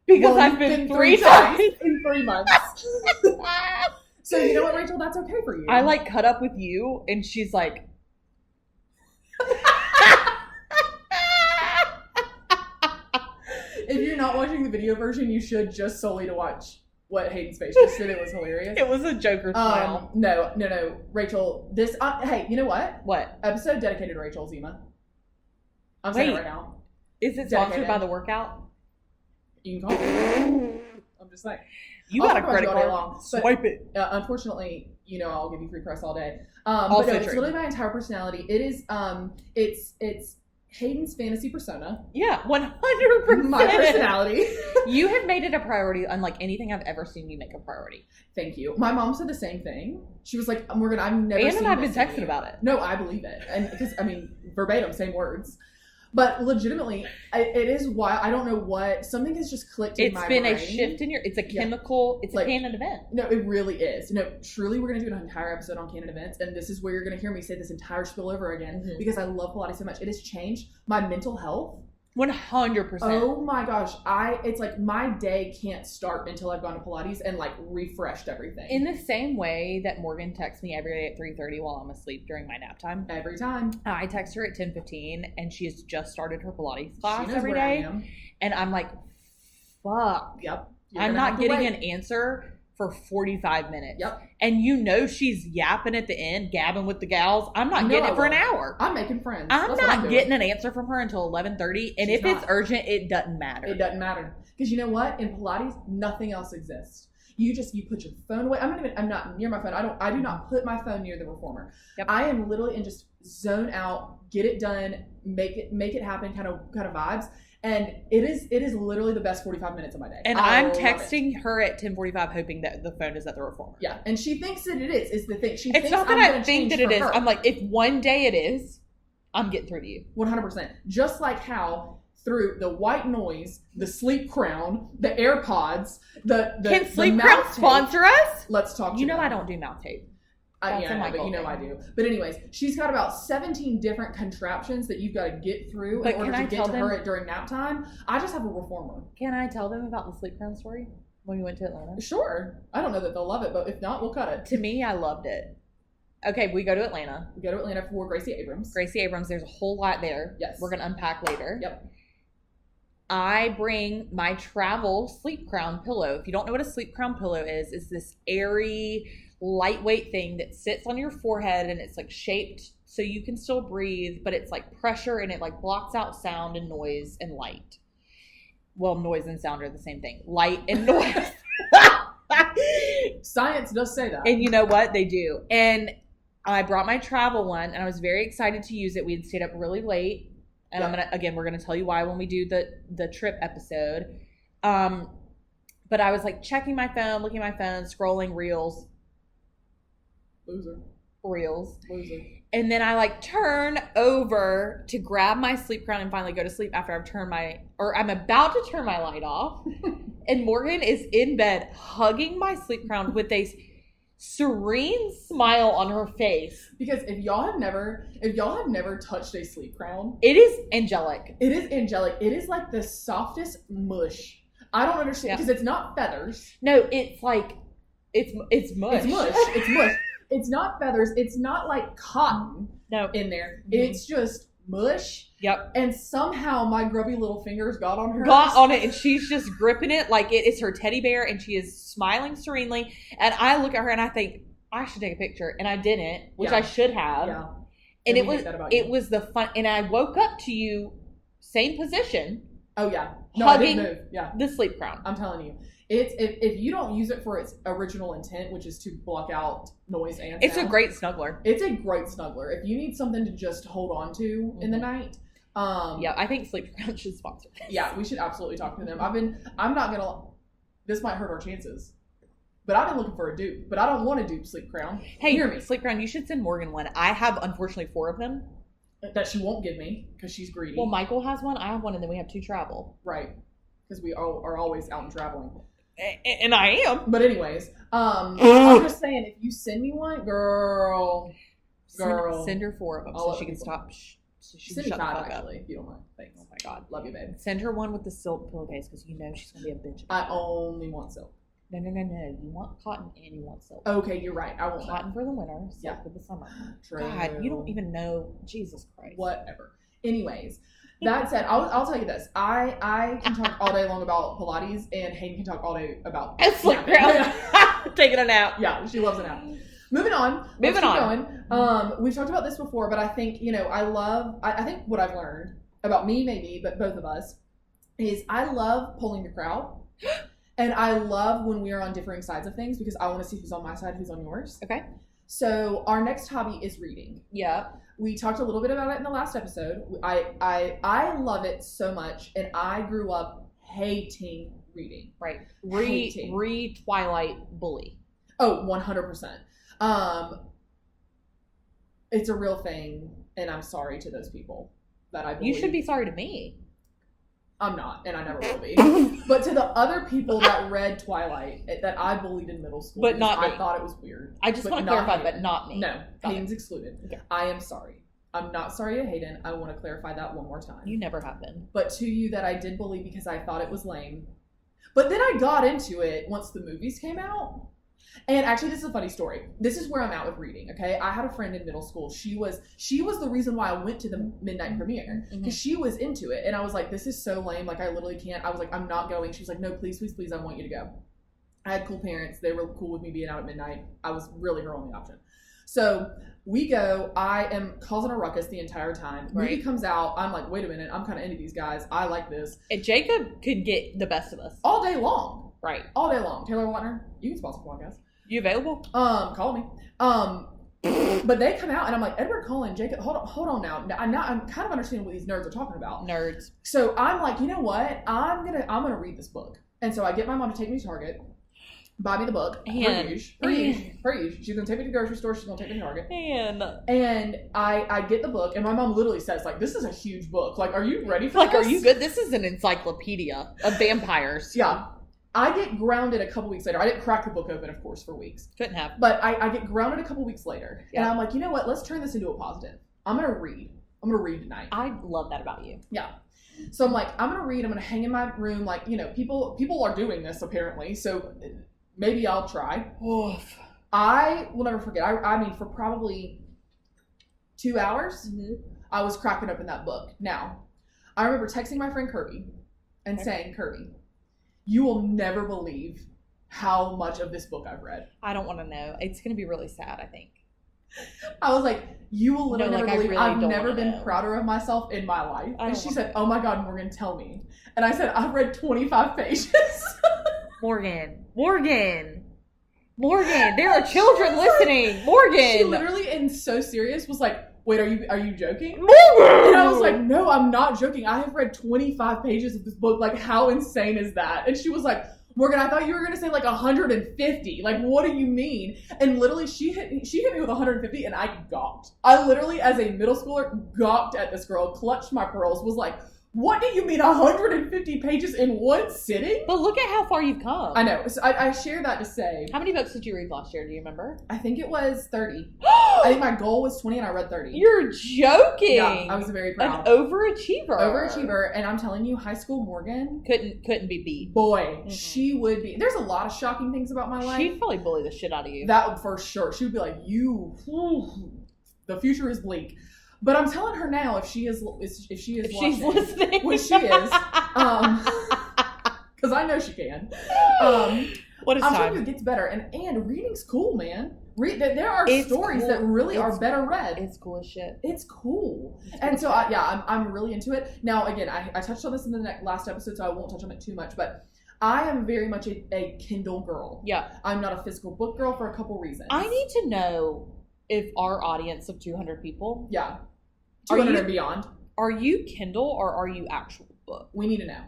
Because I've been 3 times times in 3 months. So you know what, Rachel? That's okay for you. I like cut up with you, and she's like, if you're not watching the video version, you should just solely to watch what Hayden's face just did. It was hilarious. it was a Joker smile. No. Rachel, this, hey, you know what? What? Episode dedicated to Rachel Zima. I'm saying it right now. Is it sponsored by the workout? You can call me. I'm just saying. You got a credit card. Swipe it. Unfortunately, I'll give you free press all day. Also but no, it's true. literally my entire personality. It is, it's Hayden's fantasy persona. Yeah, 100%. My personality. You have made it a priority unlike anything I've ever seen you make a priority. Thank you. My mom said the same thing. She was like, Morgan, I've never Ann seen and I've been this in texting you. about it. No, I believe it. And because, verbatim, same words. But legitimately, it is why I don't know what something has just clicked in my brain. It's been a shift in it's a chemical, it's a canon event. No, it really is. No, truly, we're going to do an entire episode on canon events, and this is where you're going to hear me say this entire spiel over again because I love Pilates so much. It has changed my mental health. 100%. Oh my gosh. It's like my day can't start until I've gone to Pilates and like refreshed everything. In the same way that Morgan texts me every day at 3:30 while I'm asleep during my nap time. Every time. I text her at 10:15 and she has just started her Pilates class She knows every where I day. am. And I'm like, fuck. Yep. I'm not getting an answer for 45 minutes. Yep. And she's yapping at the end, gabbing with the gals. I'm not getting it for an hour. I'm making friends. I'm not getting an answer from her until 11:30. And if it's urgent, it doesn't matter. It doesn't matter. Because you know what? In Pilates, nothing else exists. You put your phone away. I'm not near my phone. I do not put my phone near the reformer. Yep. I am literally in just zone out, get it done, make it happen kind of vibes. And it is literally the best 45 minutes of my day. And I'm texting her at 10:45 hoping that the phone is at the reformer. Yeah. And she thinks that it is the thing. It's not that I think that it is. I'm like, if one day it is, I'm getting through to you. 100%. Just like how through the white noise, the sleep crown, the AirPods, Can Sleep Crown sponsor us? Let's talk to them. I don't do mouth tape. But I do. But anyways, she's got about 17 different contraptions that you've got to get through in order to get to her during nap time. I just have a reformer. Can I tell them about the Sleep Crown story when we went to Atlanta? Sure. I don't know that they'll love it, but if not, we'll cut it. To me, I loved it. Okay, we go to Atlanta. We go to Atlanta for Gracie Abrams. There's a whole lot there. Yes. We're going to unpack later. Yep. I bring my travel Sleep Crown pillow. If you don't know what a Sleep Crown pillow is, it's this airy, lightweight thing that sits on your forehead and it's like shaped so you can still breathe, but it's like pressure and it like blocks out sound and noise and light. Well, noise and sound are the same thing. Light and noise. Science does say that. And you know what? They do. And I brought my travel one and I was very excited to use it. We had stayed up really late. And we're gonna tell you why when we do the trip episode. But I was like checking my phone, looking at my phone, scrolling reels. Loser. And then I like turn over to grab my Sleep Crown and finally go to sleep after I'm about to turn my light off. And Morgan is in bed hugging my sleep crown with a serene smile on her face. Because if y'all have never touched a sleep crown, it is angelic. It is angelic. It is like the softest mush. I don't understand because it's not feathers. No, it's like it's mush. It's mush. It's mush. It's not feathers. It's not like cotton. No, in there. Mm-hmm. It's just mush. Yep. And somehow my grubby little fingers got on her. Got on it, and she's just gripping it like it is her teddy bear, and she is smiling serenely. And I look at her and I think I should take a picture, and I didn't, which I should have. Yeah. And it was the fun. And I woke up to you, same position. Oh yeah. No, hugging I didn't move. Yeah. The sleep crown. I'm telling you. It's if you don't use it for its original intent, which is to block out noise and sound, it's a great snuggler. It's a great snuggler. If you need something to just hold on to in the night. Yeah, I think Sleep Crown should sponsor this. Yeah, we should absolutely talk to them. I'm not gonna, this might hurt our chances, but I've been looking for a dupe, but I don't want a dupe Sleep Crown. Hey, hear me. Sleep Crown, you should send Morgan one. I have, unfortunately, 4 of them. That she won't give me, because she's greedy. Well, Michael has one, I have one, and then we have 2 travel. Right, because we all are always out and traveling. And I am. But anyways, I'm just saying, if you send me one, girl. Send her 4 of them so she can stop. So she send can me shut 5, the fuck actually, up. if you don't mind. Thanks. Oh my God. Love you, babe. Send her one with the silk pillowcase because you know she's going to be a bitch. I only want silk. No. You want cotton and you want silk. Okay, you're right. I want cotton for the winter, silk for the summer. True. God, you don't even know. Jesus Christ. Whatever. Anyways, that said, I'll tell you this. I can talk all day long about Pilates, and Hayden can talk all day about Sleep Crown. Taking a nap. Yeah, she loves a nap. Moving on. We've talked about this before, but I think, I think what I've learned about me, maybe, but both of us, is I love pulling the crowd. And I love when we are on differing sides of things because I want to see who's on my side, who's on yours. Okay. So our next hobby is reading. Yeah. We talked a little bit about it in the last episode. I love it so much, and I grew up hating reading. Right. Twilight bully. Oh, 100%. It's a real thing, and I'm sorry to those people that I bullied. You should be sorry to me. I'm not, and I never will be. But to the other people that read Twilight that I bullied in middle school, but not me. I thought it was weird. I just want to clarify, but not me. No, Hayden's excluded. Okay. I am sorry. I'm not sorry to Hayden. I want to clarify that one more time. You never have been. But to you that I did bully because I thought it was lame. But then I got into it once the movies came out. And actually, this is a funny story. This is where I'm at with reading, okay? I had a friend in middle school. She was the reason why I went to the midnight premiere. Because she was into it. And I was like, this is so lame. Like, I literally can't. I was like, I'm not going. She was like, no, please, please, please, I want you to go. I had cool parents. They were cool with me being out at midnight. I was really her only option. So we go. I am causing a ruckus the entire time. Right. Movie comes out. I'm like, wait a minute. I'm kind of into these guys. I like this. And Jacob could get the best of us. All day long. Right. All day long. Taylor Watner, you can sponsor the podcast. You available? Call me. But they come out and I'm like, Edward Cullen, Jacob, hold on now. I'm kind of understanding what these nerds are talking about. Nerds. So I'm like, you know what? I'm gonna read this book. And so I get my mom to take me to Target, buy me the book. Per usual. She's gonna take me to the grocery store. She's gonna take me to Target. And I get the book, and my mom literally says, like, this is a huge book. Like, are you ready for this? Like, are you good? This is an encyclopedia of vampires. Yeah. I get grounded a couple weeks later. I didn't crack the book open, of course, for weeks. Couldn't have. But I get grounded a couple weeks later. Yeah. And I'm like, you know what? Let's turn this into a positive. I'm going to read. I'm going to read tonight. I love that about you. Yeah. So I'm like, I'm going to read. I'm going to hang in my room. Like, people are doing this, apparently. So maybe I'll try. Oof. I will never forget. I mean, for probably 2 hours, I was cracking open that book. Now, I remember texting my friend Kirby and saying, Kirby, you will never believe how much of this book I've read. I don't want to know. It's going to be really sad, I think. I was like, you will literally never believe. I've never been prouder of myself in my life. And she said, oh my God, Morgan, tell me. And I said, I've read 25 pages. Morgan, there are children listening. Morgan. She literally, and so serious, was like, wait, are you joking? Morgan! And I was like, no, I'm not joking. I have read 25 pages of this book. Like, how insane is that? And she was like, Morgan, I thought you were going to say like 150. Like, what do you mean? And literally, she hit me with 150, and I gawked. I literally, as a middle schooler, gawked at this girl, clutched my pearls, was like, What do you mean 150 pages in one sitting? But look at how far you've come. I know. So I share that to say. How many books did you read last year? Do you remember? I think it was 30. I think my goal was 20 and I read 30. You're joking. Yeah, I was very proud. An overachiever. Overachiever. And I'm telling you, high school Morgan couldn't be beat. Boy, she would be. There's a lot of shocking things about my life. She'd probably bully the shit out of you. That would for sure. She would be like, the future is bleak. But I'm telling her now, if she's listening, which she is, because I know she can. What is I'm time? telling you, it gets better, and reading's cool, man. There are stories cool. that really are better read. It's cool as shit. It's cool, and so I'm really into it. Now, again, I touched on this in the last episode, so I won't touch on it too much, but I am very much a Kindle girl. Yeah, I'm not a physical book girl for a couple reasons. I need to know if our audience of 200 people, 200 and beyond, are you Kindle or are you actual book? We need to know.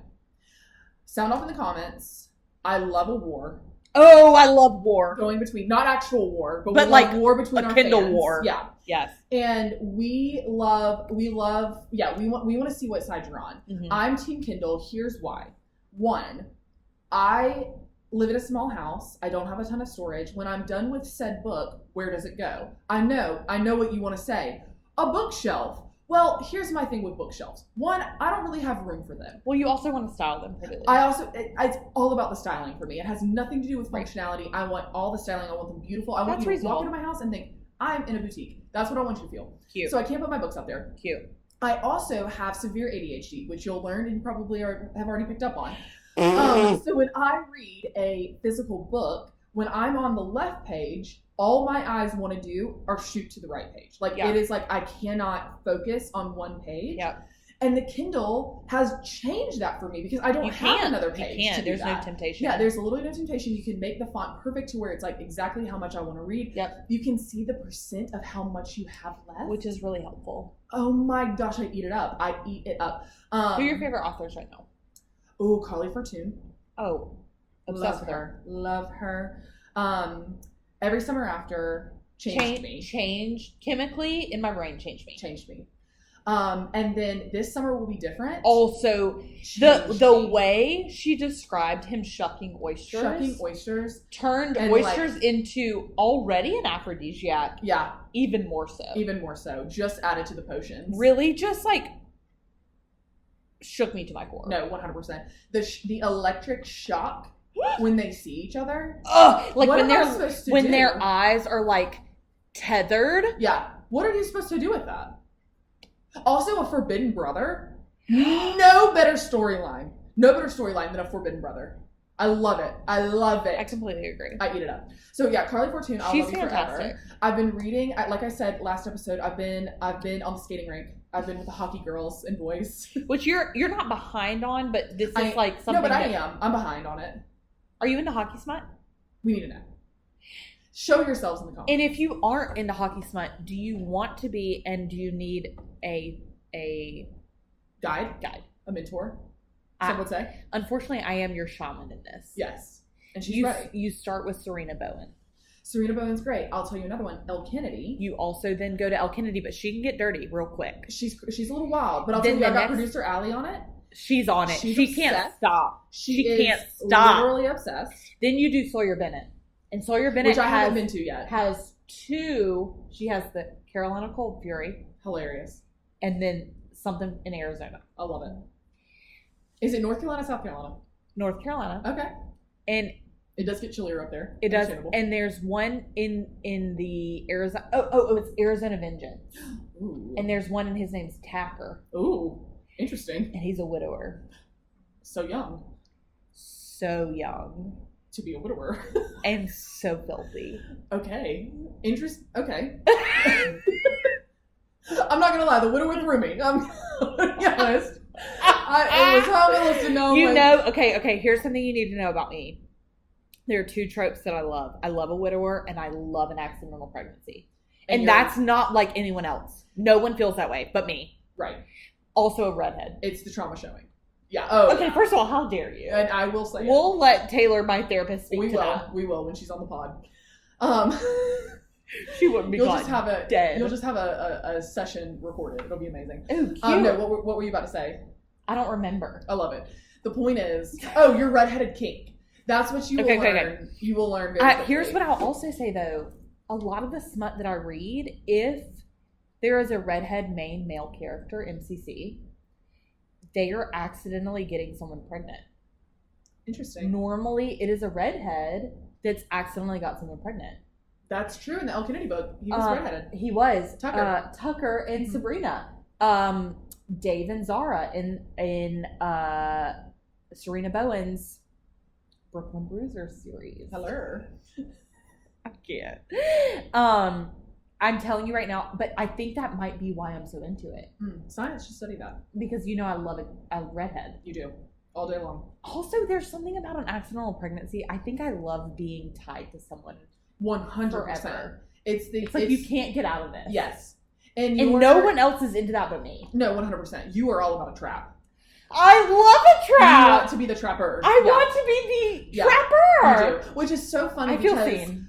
Sound off in the comments. I love a war. Oh, I love war. Going between, not actual war, but we like love war between our Kindle fans. war. Yeah. Yes. And we want to see what side you're on. Mm-hmm. I'm Team Kindle. Here's why. One, I live in a small house. I don't have a ton of storage. When I'm done with said book, where does it go? I know what you want to say. A bookshelf. Well, here's my thing with bookshelves. One, I don't really have room for them. Well, you also want to style them prettily. It's all about the styling for me. It has nothing to do with functionality. I want all the styling. I want them beautiful. I want you to walk into my house and think, I'm in a boutique. That's what I want you to feel. Cute. So I can't put my books up there. Cute. I also have severe ADHD, which you'll learn and probably have already picked up on. So when I read a physical book, when I'm on the left page, all my eyes want to do are shoot to the right page. It is like I cannot focus on one page. Yeah. And the Kindle has changed that for me because I don't have another page. You can't. There's no temptation. Yeah, there's a little bit of temptation. You can make the font perfect to where it's like exactly how much I want to read. Yep. You can see the % of how much you have left. Which is really helpful. Oh my gosh, I eat it up. Who are your favorite authors right now? Oh, Carly Fortune. Oh, obsessed with her. Love her. Every Summer After changed me. Changed chemically in my brain. Changed me. And then This Summer Will Be Different. Also, the way she described him shucking oysters turned oysters into already an aphrodisiac. Yeah, even more so. Just added to the potions. Really, just like shook me to my core. No, 100%. The electric shock when they see each other. Ugh, like what when their eyes are like tethered. Yeah. What are you supposed to do with that? Also, a forbidden brother. No better storyline than a forbidden brother. I love it. I completely agree. I eat it up. So yeah, Carly Fortune. She's love you fantastic. Forever. I've been reading. Like I said last episode, I've been on the skating rink. I've been with the hockey girls and boys. Which you're not behind on, but this is like something. No, but I am. I'm behind on it. Are you into hockey smut? We need to know. Show yourselves in the comments. And if you aren't into hockey smut, do you want to be, and do you need a guide, a mentor? Some would say. Unfortunately, I am your shaman in this. Yes, and she's ready. You start with Serena Bowen. Serena Bowen's great. I'll tell you another one, Elle Kennedy. You also then go to Elle Kennedy, but she can get dirty real quick. She's a little wild, but I'll tell you, I got producer Allie on it. She's on it. She can't stop. She can't stop. Literally obsessed. Then you do Sawyer Bennett. And Sawyer Bennett, which I haven't been to yet, has two. She has the Carolina Cold Fury. Hilarious. And then something in Arizona. I love it. Is it North Carolina, South Carolina? North Carolina. Okay. And it does get chillier up there. It does. And there's one in the Arizona. Oh, it's Arizona Vengeance. Ooh. And there's one, and his name's Tacker. Ooh, interesting. And he's a widower. So young. To be a widower. And so filthy. Okay. Okay. I'm not gonna lie, the widower threw me. I'm gonna be honest. It was how I listened to okay, here's something you need to know about me. There are two tropes that I love. I love a widower, and I love an accidental pregnancy. And that's not like anyone else. No one feels that way but me. Right. Also a redhead. It's the trauma showing. Yeah. Oh. Okay, first of all, how dare you? And I will say we'll let Taylor, my therapist, speak to that. We will when she's on the pod. She wouldn't be dead. You'll just have a session recorded. It'll be amazing. Oh, cute. No, what were you about to say? I don't remember. I love it. The point is, you're redheaded kink. That's what you will learn. Okay. You will learn very quickly. Here's what I'll also say, though. A lot of the smut that I read, if there is a redhead main male character, MCC, they are accidentally getting someone pregnant. Interesting. Normally, it is a redhead that's accidentally got someone pregnant. That's true. In the Elle Kennedy book, he was redheaded. He was. Tucker. Tucker and Sabrina. Dave and Zara in Serena Bowen's Brooklyn Bruiser series. Hello. I can't. I'm telling you right now, but I think that might be why I'm so into it. Science should study that. Because I love a redhead. You do. All day long. Also, there's something about an accidental pregnancy. I think I love being tied to someone 100%. Forever. It's like you can't get out of this. Yes. And no one else is into that but me. No, 100%. You are all about a trap. I love a trap. You want to be the trapper. I want to be the trapper. You do. Which is so funny. I feel seen.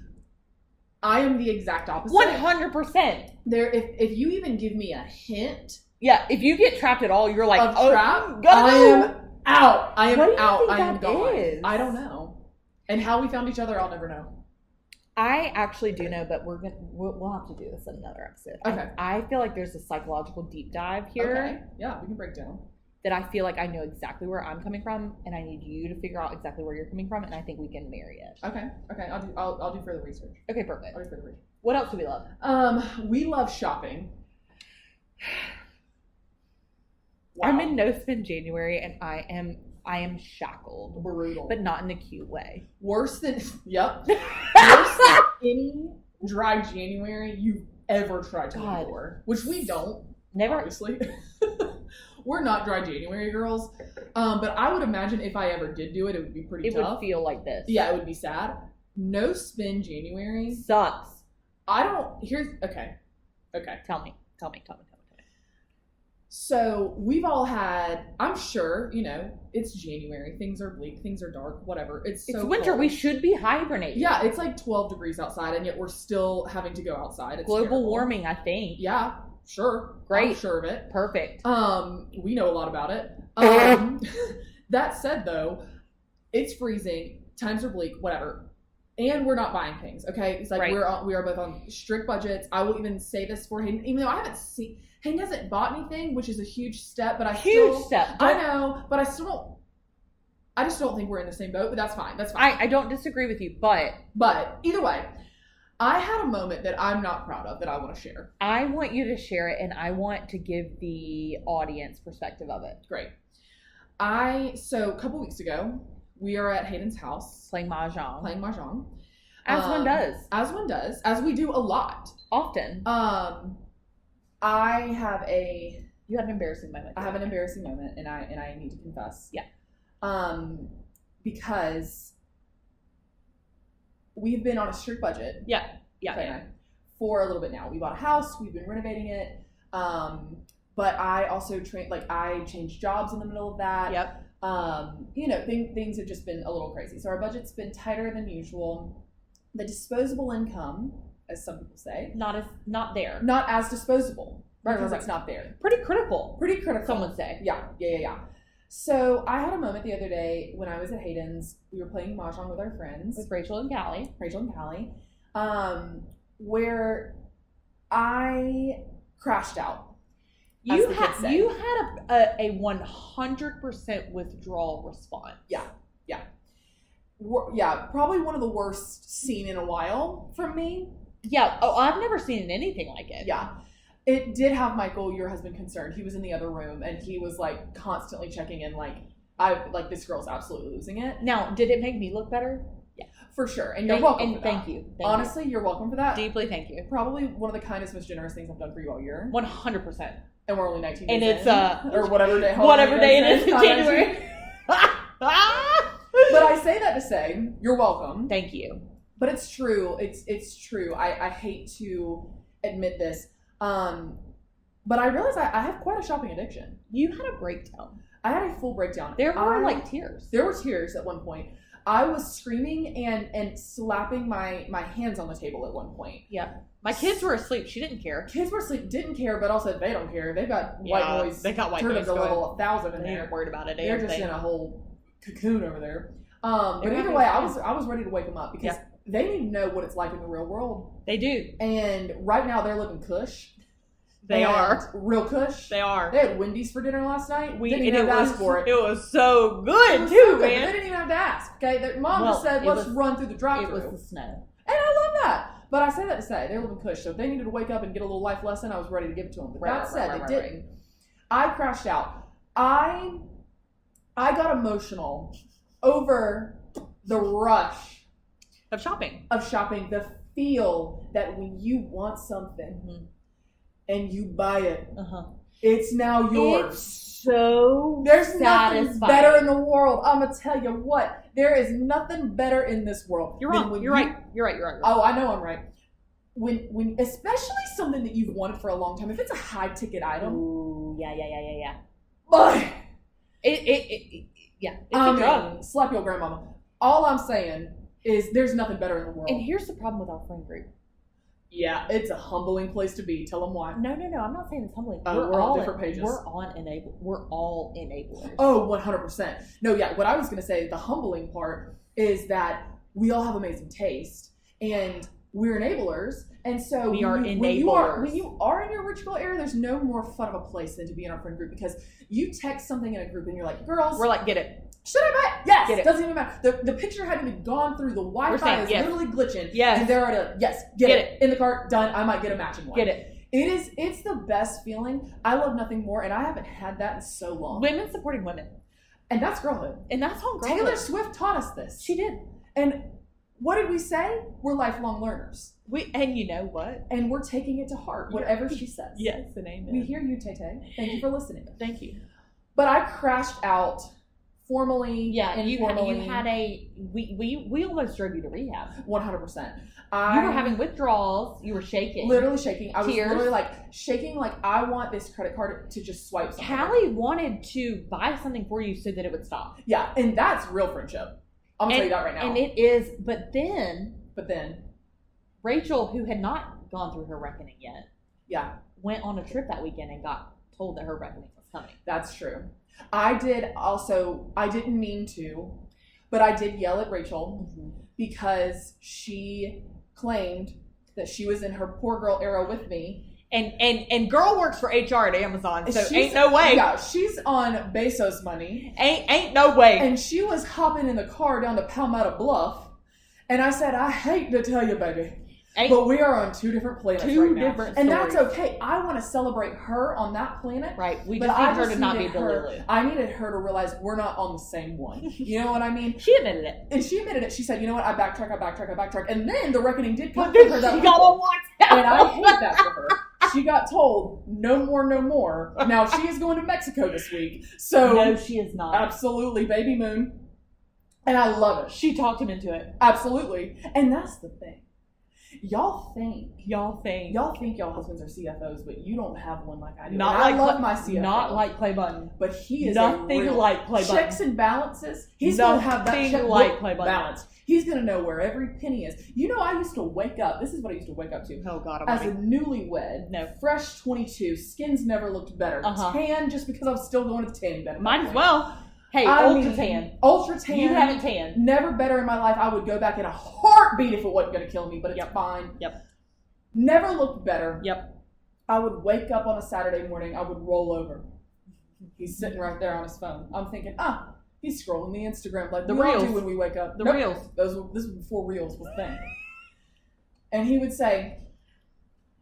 I am the exact opposite. 100%. If you even give me a hint. Yeah, if you get trapped at all, you're like, trap. I am out. I am out. I am gone. Is? I don't know. And how we found each other, I'll never know. I actually do know, but we'll have to do this in another episode. Okay. I feel like there's a psychological deep dive here. Okay. Yeah, we can break down. That I feel like I know exactly where I'm coming from, and I need you to figure out exactly where you're coming from, and I think we can marry it. Okay. I'll do further research. Okay, perfect. I'll do further research. What else do we love? We love shopping. Wow. I'm in no spend January, and I am shackled. Brutal. But not in a cute way. Worse than worse than any dry January you've ever tried to endure. Which we don't. Never. Obviously. We're not dry January girls. But I would imagine if I ever did do it, it would be pretty tough. It would feel like this. Yeah, it would be sad. No spend January. Sucks. Okay. Tell me. So we've all had, I'm sure, it's January. Things are bleak. Things are dark. Whatever. It's winter. Cold. We should be hibernating. Yeah, it's like 12 degrees outside, and yet we're still having to go outside. It's global terrible. Warming, I think. Yeah, sure. Great. I'm sure of it. Perfect. We know a lot about it. That said, though, it's freezing. Times are bleak. Whatever. And we're not buying things. Okay, it's like we are both on strict budgets. I will even say this for Hayden, even though I haven't seen. Hayden hasn't bought anything, which is a huge step, but I know, but I still don't. I just don't think we're in the same boat, but that's fine. That's fine. I don't disagree with you, but either way, I had a moment that I'm not proud of that I want to share. I want you to share it, and I want to give the audience perspective of it. Great. So a couple weeks ago, we are at Hayden's house playing mahjong. As one does, as we do a lot, often. I have You had an embarrassing moment. I have an embarrassing moment, and I need to confess. Yeah. Because we've been on a strict budget. Yeah. For a little bit now. We bought a house. We've been renovating it. But I also I changed jobs in the middle of that. Yep. Things have just been a little crazy. So our budget's been tighter than usual. The disposable income, as some people say, not there. Not as disposable. Right. It's not there. Pretty critical. Some would say. Yeah. So I had a moment the other day when I was at Hayden's. We were playing mahjong with our friends. With Rachel and Callie. Where I crashed out. You had a 100% withdrawal response. Yeah. Probably one of the worst seen in a while from me. Yeah. Oh, I've never seen anything like it. Yeah. It did have Michael, your husband, concerned. He was in the other room, and he was constantly checking in, this girl's absolutely losing it. Now, did it make me look better? Yeah, for sure. And you're welcome. And thank you. Honestly, you're welcome for that. Deeply, thank you. Probably one of the kindest, most generous things I've done for you all year. 100%. And we're only 19 days and it's in, or whatever day it is in January. But I say that to say you're welcome. Thank you. But it's true. It's true. I hate to admit this. But I realize I have quite a shopping addiction. You had a breakdown. I had a full breakdown. There were tears. There were tears at one point. I was screaming and slapping my hands on the table at one point. Yeah. My kids were asleep. She didn't care. Kids were asleep, didn't care, but also they don't care. They've got white noise. They got white turned noise up to going. level 1,000 in They there. ain't worried about it. They're just in a whole cocoon over there. But either way, I was ready to wake them up because they need to know what it's like in the real world. They do. And right now they're living cush. They are. Real cush. They are. They had Wendy's for dinner last night. We didn't even have to ask for it. It was so good, It was too, so good, man. but they didn't even have to ask. Okay, their mom just said, let's run through the drive-thru. It was the snow. And I love that. But I say that to say, they're living cush. So if they needed to wake up and get a little life lesson, I was ready to give it to them. But that said, they didn't. I crashed out. I got emotional over the rush of shopping. The feel that when you want something and you buy it, it's now yours. It's so There's satisfying. nothing better in the world. I'm gonna tell you what. There is nothing better in this world. You're wrong. You're right. Oh, I know I'm right. When especially something that you've wanted for a long time. If it's a high ticket item. Ooh, yeah. But it's a drug. Slap your grandmama. All I'm saying is there's nothing better in the world. And here's the problem with our friend group. Yeah, it's a humbling place to be. Tell them why. No. I'm not saying it's humbling. We're on different pages. We're all enablers. Oh, 100%. No, yeah. What I was going to say, the humbling part is that we all have amazing taste and we're enablers. And so we are enablers. When you are in your rich girl era, there's no more fun of a place than to be in our friend group because you text something in a group and you're like, girls. We're like, get it. Should I buy it? Yes. Get it. Doesn't even matter. The picture hadn't even gone through. The Wi-Fi is literally glitching. Yes. And they're already like, yes, get it. In the cart, done. I might get a matching one. Get it. It's the best feeling. I love nothing more, and I haven't had that in so long. Women supporting women. And that's girlhood. And that's on girlhood. Taylor Swift taught us this. She did. And what did we say? We're lifelong learners. And you know what? And we're taking it to heart, whatever she says. Yes, and amen. We hear you, Tay-Tay. Thank you for listening. Thank you. But I crashed out formally. Yeah, informally. you had we almost drove you to rehab. 100%. You were having withdrawals. You were shaking. Literally shaking. I was Tears. literally like shaking like I want this credit card to just swipe something. Callie wanted to buy something for you so that it would stop. Yeah, and that's real friendship. I'm going to tell you that right now. And it is, but then Rachel, who had not gone through her reckoning yet, went on a trip that weekend and got told that her reckoning was coming. That's true. I didn't mean to, but I did yell at Rachel because she claimed that she was in her poor girl era with me. And girl works for HR at Amazon, so ain't no way. Yeah, she's on Bezos money. Ain't no way. And she was hopping in the car down to Palmetto Bluff, and I said, I hate to tell you, baby, but we are on two different planets right now. Two different and stories. that's okay. I want to celebrate her on that planet. Right. We just need her to not be Delulu. I needed her to realize we're not on the same one. You know what I mean? She admitted it. And she admitted it. She said, you know what? I backtrack. And then the reckoning did come for her that she got on lockdown. And I hate that for her. She got told, no more. Now she is going to Mexico this week. So no, she is not. Absolutely. Baby moon. And I love it. She talked him into it. Absolutely. And that's the thing. Y'all think y'all husbands are CFOs, but you don't have one like I do. I love my CFO. Not like Clay Button. But he is nothing like Clay Button. Checks and balances. He's going to have that checkbook like Clay Button. balance. He's going to know where every penny is. You know, I used to wake up. This is what I used to wake up to. Oh, God. As a newlywed. No. Fresh 22. Skins never looked better. Tan just because I was still going to the tanning bed. Might as well. Hey, ultra tan. Ultra tan. You haven't tanned. Never better in my life. I would go back in a heartbeat if it wasn't going to kill me, but it's fine. Yep. Never looked better. Yep. I would wake up on a Saturday morning. I would roll over. He's sitting right there on his phone. I'm thinking, he's scrolling the Instagram like we all do when we wake up. The Reels. This was before Reels was a thing. And he would say,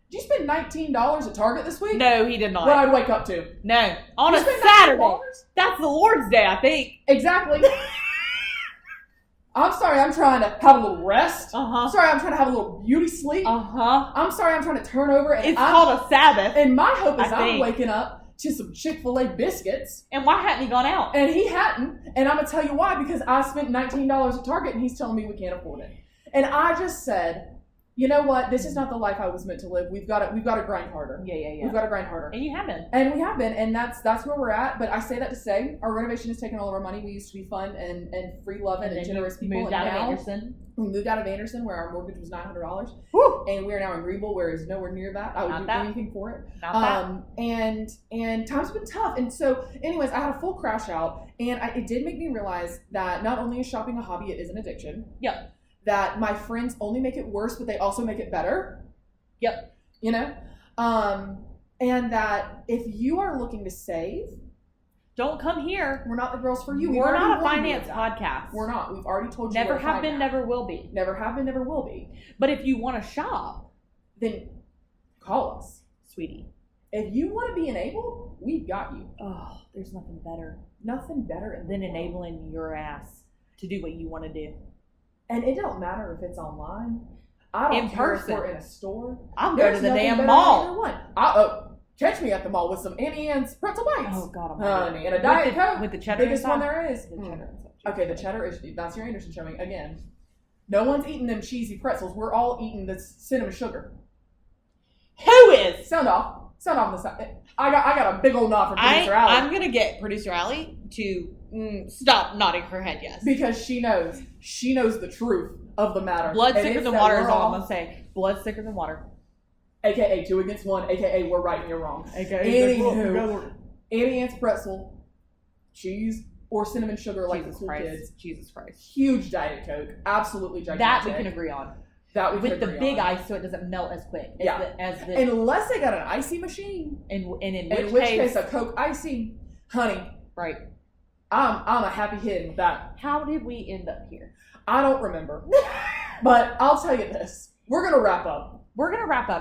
did you spend $19 at Target this week? No, he did not. What I'd wake up to. No. On a Saturday. That's the Lord's Day, I think. Exactly. I'm sorry, I'm trying to have a little rest. Sorry, I'm trying to have a little beauty sleep. I'm sorry, I'm trying to turn over. And it's called a Sabbath. And my hope is I'm waking up to some Chick-fil-A biscuits. And why hadn't he gone out? And he hadn't. And I'm going to tell you why. Because I spent $19 at Target and he's telling me we can't afford it. And I just said, you know what? This is not the life I was meant to live. We've got to grind harder. Yeah. We've got to grind harder. And you have been. And we have been, and that's where we're at. But I say that to say, our renovation has taken all of our money. We used to be fun and free loving and generous people. Moved out of Anderson. We moved out of Anderson, where our mortgage was $900. Woo! And we are now in Greenville, where it's nowhere near that. I would do anything for it. Not that. And times have been tough. And so, anyways, I had a full crash out, and it did make me realize that not only is shopping a hobby, it is an addiction. Yep. That my friends only make it worse, but they also make it better. Yep. You know? And that if you are looking to save, don't come here. We're not the girls for you. We're not a finance podcast. We're not. We've already told you. Never have been, never will be. Never have been, never will be. But if you want to shop, then call us. Sweetie. If you want to be enabled, we've got you. Oh, there's nothing better. Nothing better than enabling your ass to do what you want to do. And it don't matter if it's online. I don't care if we're in a store. I'll go to the damn mall. Catch me at the mall with some Annie Ann's pretzel bites. Oh God, honey, and a Diet Coke with the cheddar. Biggest one there is. Okay, the cheddar is that's your Anderson showing again. No one's eating them cheesy pretzels. We're all eating this cinnamon sugar. Who is? Sound off on the side. I got a big old nod from Producer Allie. I'm gonna get Producer Allie to stop nodding her head yes, because she knows the truth of the matter. Blood thicker than water is all I'm gonna say. Blood thicker than water. AKA 2 against 1. AKA we're right and you're wrong. AKA anywho, Annie Ann's pretzel, cheese or cinnamon sugar like the cool kids. Jesus Christ. Huge Diet Coke. Absolutely gigantic. That we can agree on. That we with the big ice so it doesn't melt as quick. Unless they got an icy machine. In which case a Coke icy, honey. Right. I'm a happy hit with that. How did we end up here? I don't remember. But I'll tell you this. We're gonna wrap up.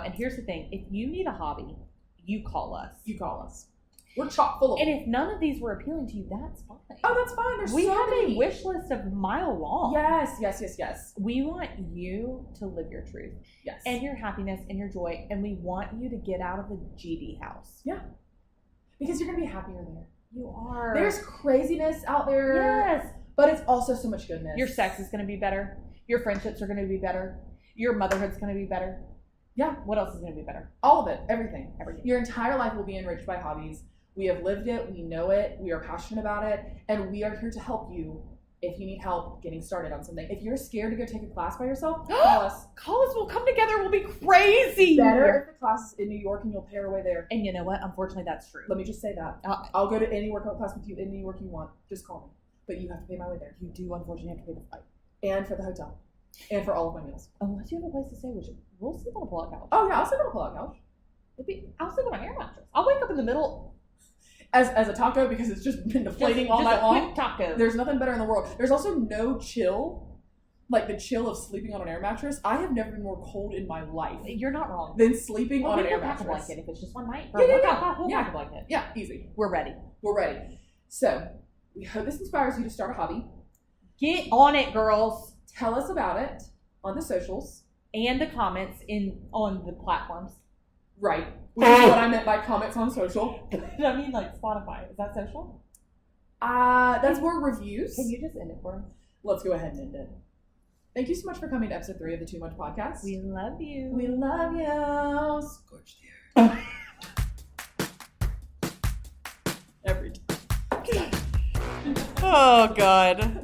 And here's the thing. If you need a hobby, you call us. We're chock full of them. And if none of these were appealing to you, that's fine. Oh, that's fine. We have a wish list of mile long. Yes. We want you to live your truth. Yes. And your happiness and your joy. And we want you to get out of the GD house. Yeah. Because you're going to be happier there. You are. There's craziness out there. Yes. But it's also so much goodness. Your sex is going to be better. Your friendships are going to be better. Your motherhood's going to be better. Yeah. What else is going to be better? All of it. Everything. Everything. Your entire life will be enriched by hobbies. We have lived it. We know it. We are passionate about it. And we are here to help you if you need help getting started on something. If you're scared to go take a class by yourself, call us. Call us. We'll come together. We'll be crazy. Better if the class is in New York and you'll pay our way there. And you know what? Unfortunately, that's true. Let me just say that. I'll go to any workout class with you in New York you want. Just call me. But you have to pay my way there. You do, unfortunately, have to pay the flight. And for the hotel. And for all of my meals. Unless you have a place to stay, we'll sleep on a pull-out couch. Oh, yeah, I'll sleep on a pull-out couch. I'll sleep on an air mattress. I'll wake up in the middle. As a taco, because it's just been deflating all night long. Taco. There's nothing better in the world. There's also no chill, like the chill of sleeping on an air mattress. I have never been more cold in my life. You're not wrong. Than sleeping on an air mattress. We'll pack a blanket if it's just one night. We'll pack a blanket. Yeah, easy. We're ready. So, we hope this inspires you to start a hobby. Get on it, girls. Tell us about it on the socials. And the comments on the platforms. Right. Which is what I meant by comments on social. I mean, like Spotify. Is that social? That's more reviews. Can you just end it for us? Let's go ahead and end it. Thank you so much for coming to episode 3 of the Too Much Podcast. We love you. We love you. Scorched ear. Every time. Oh, God.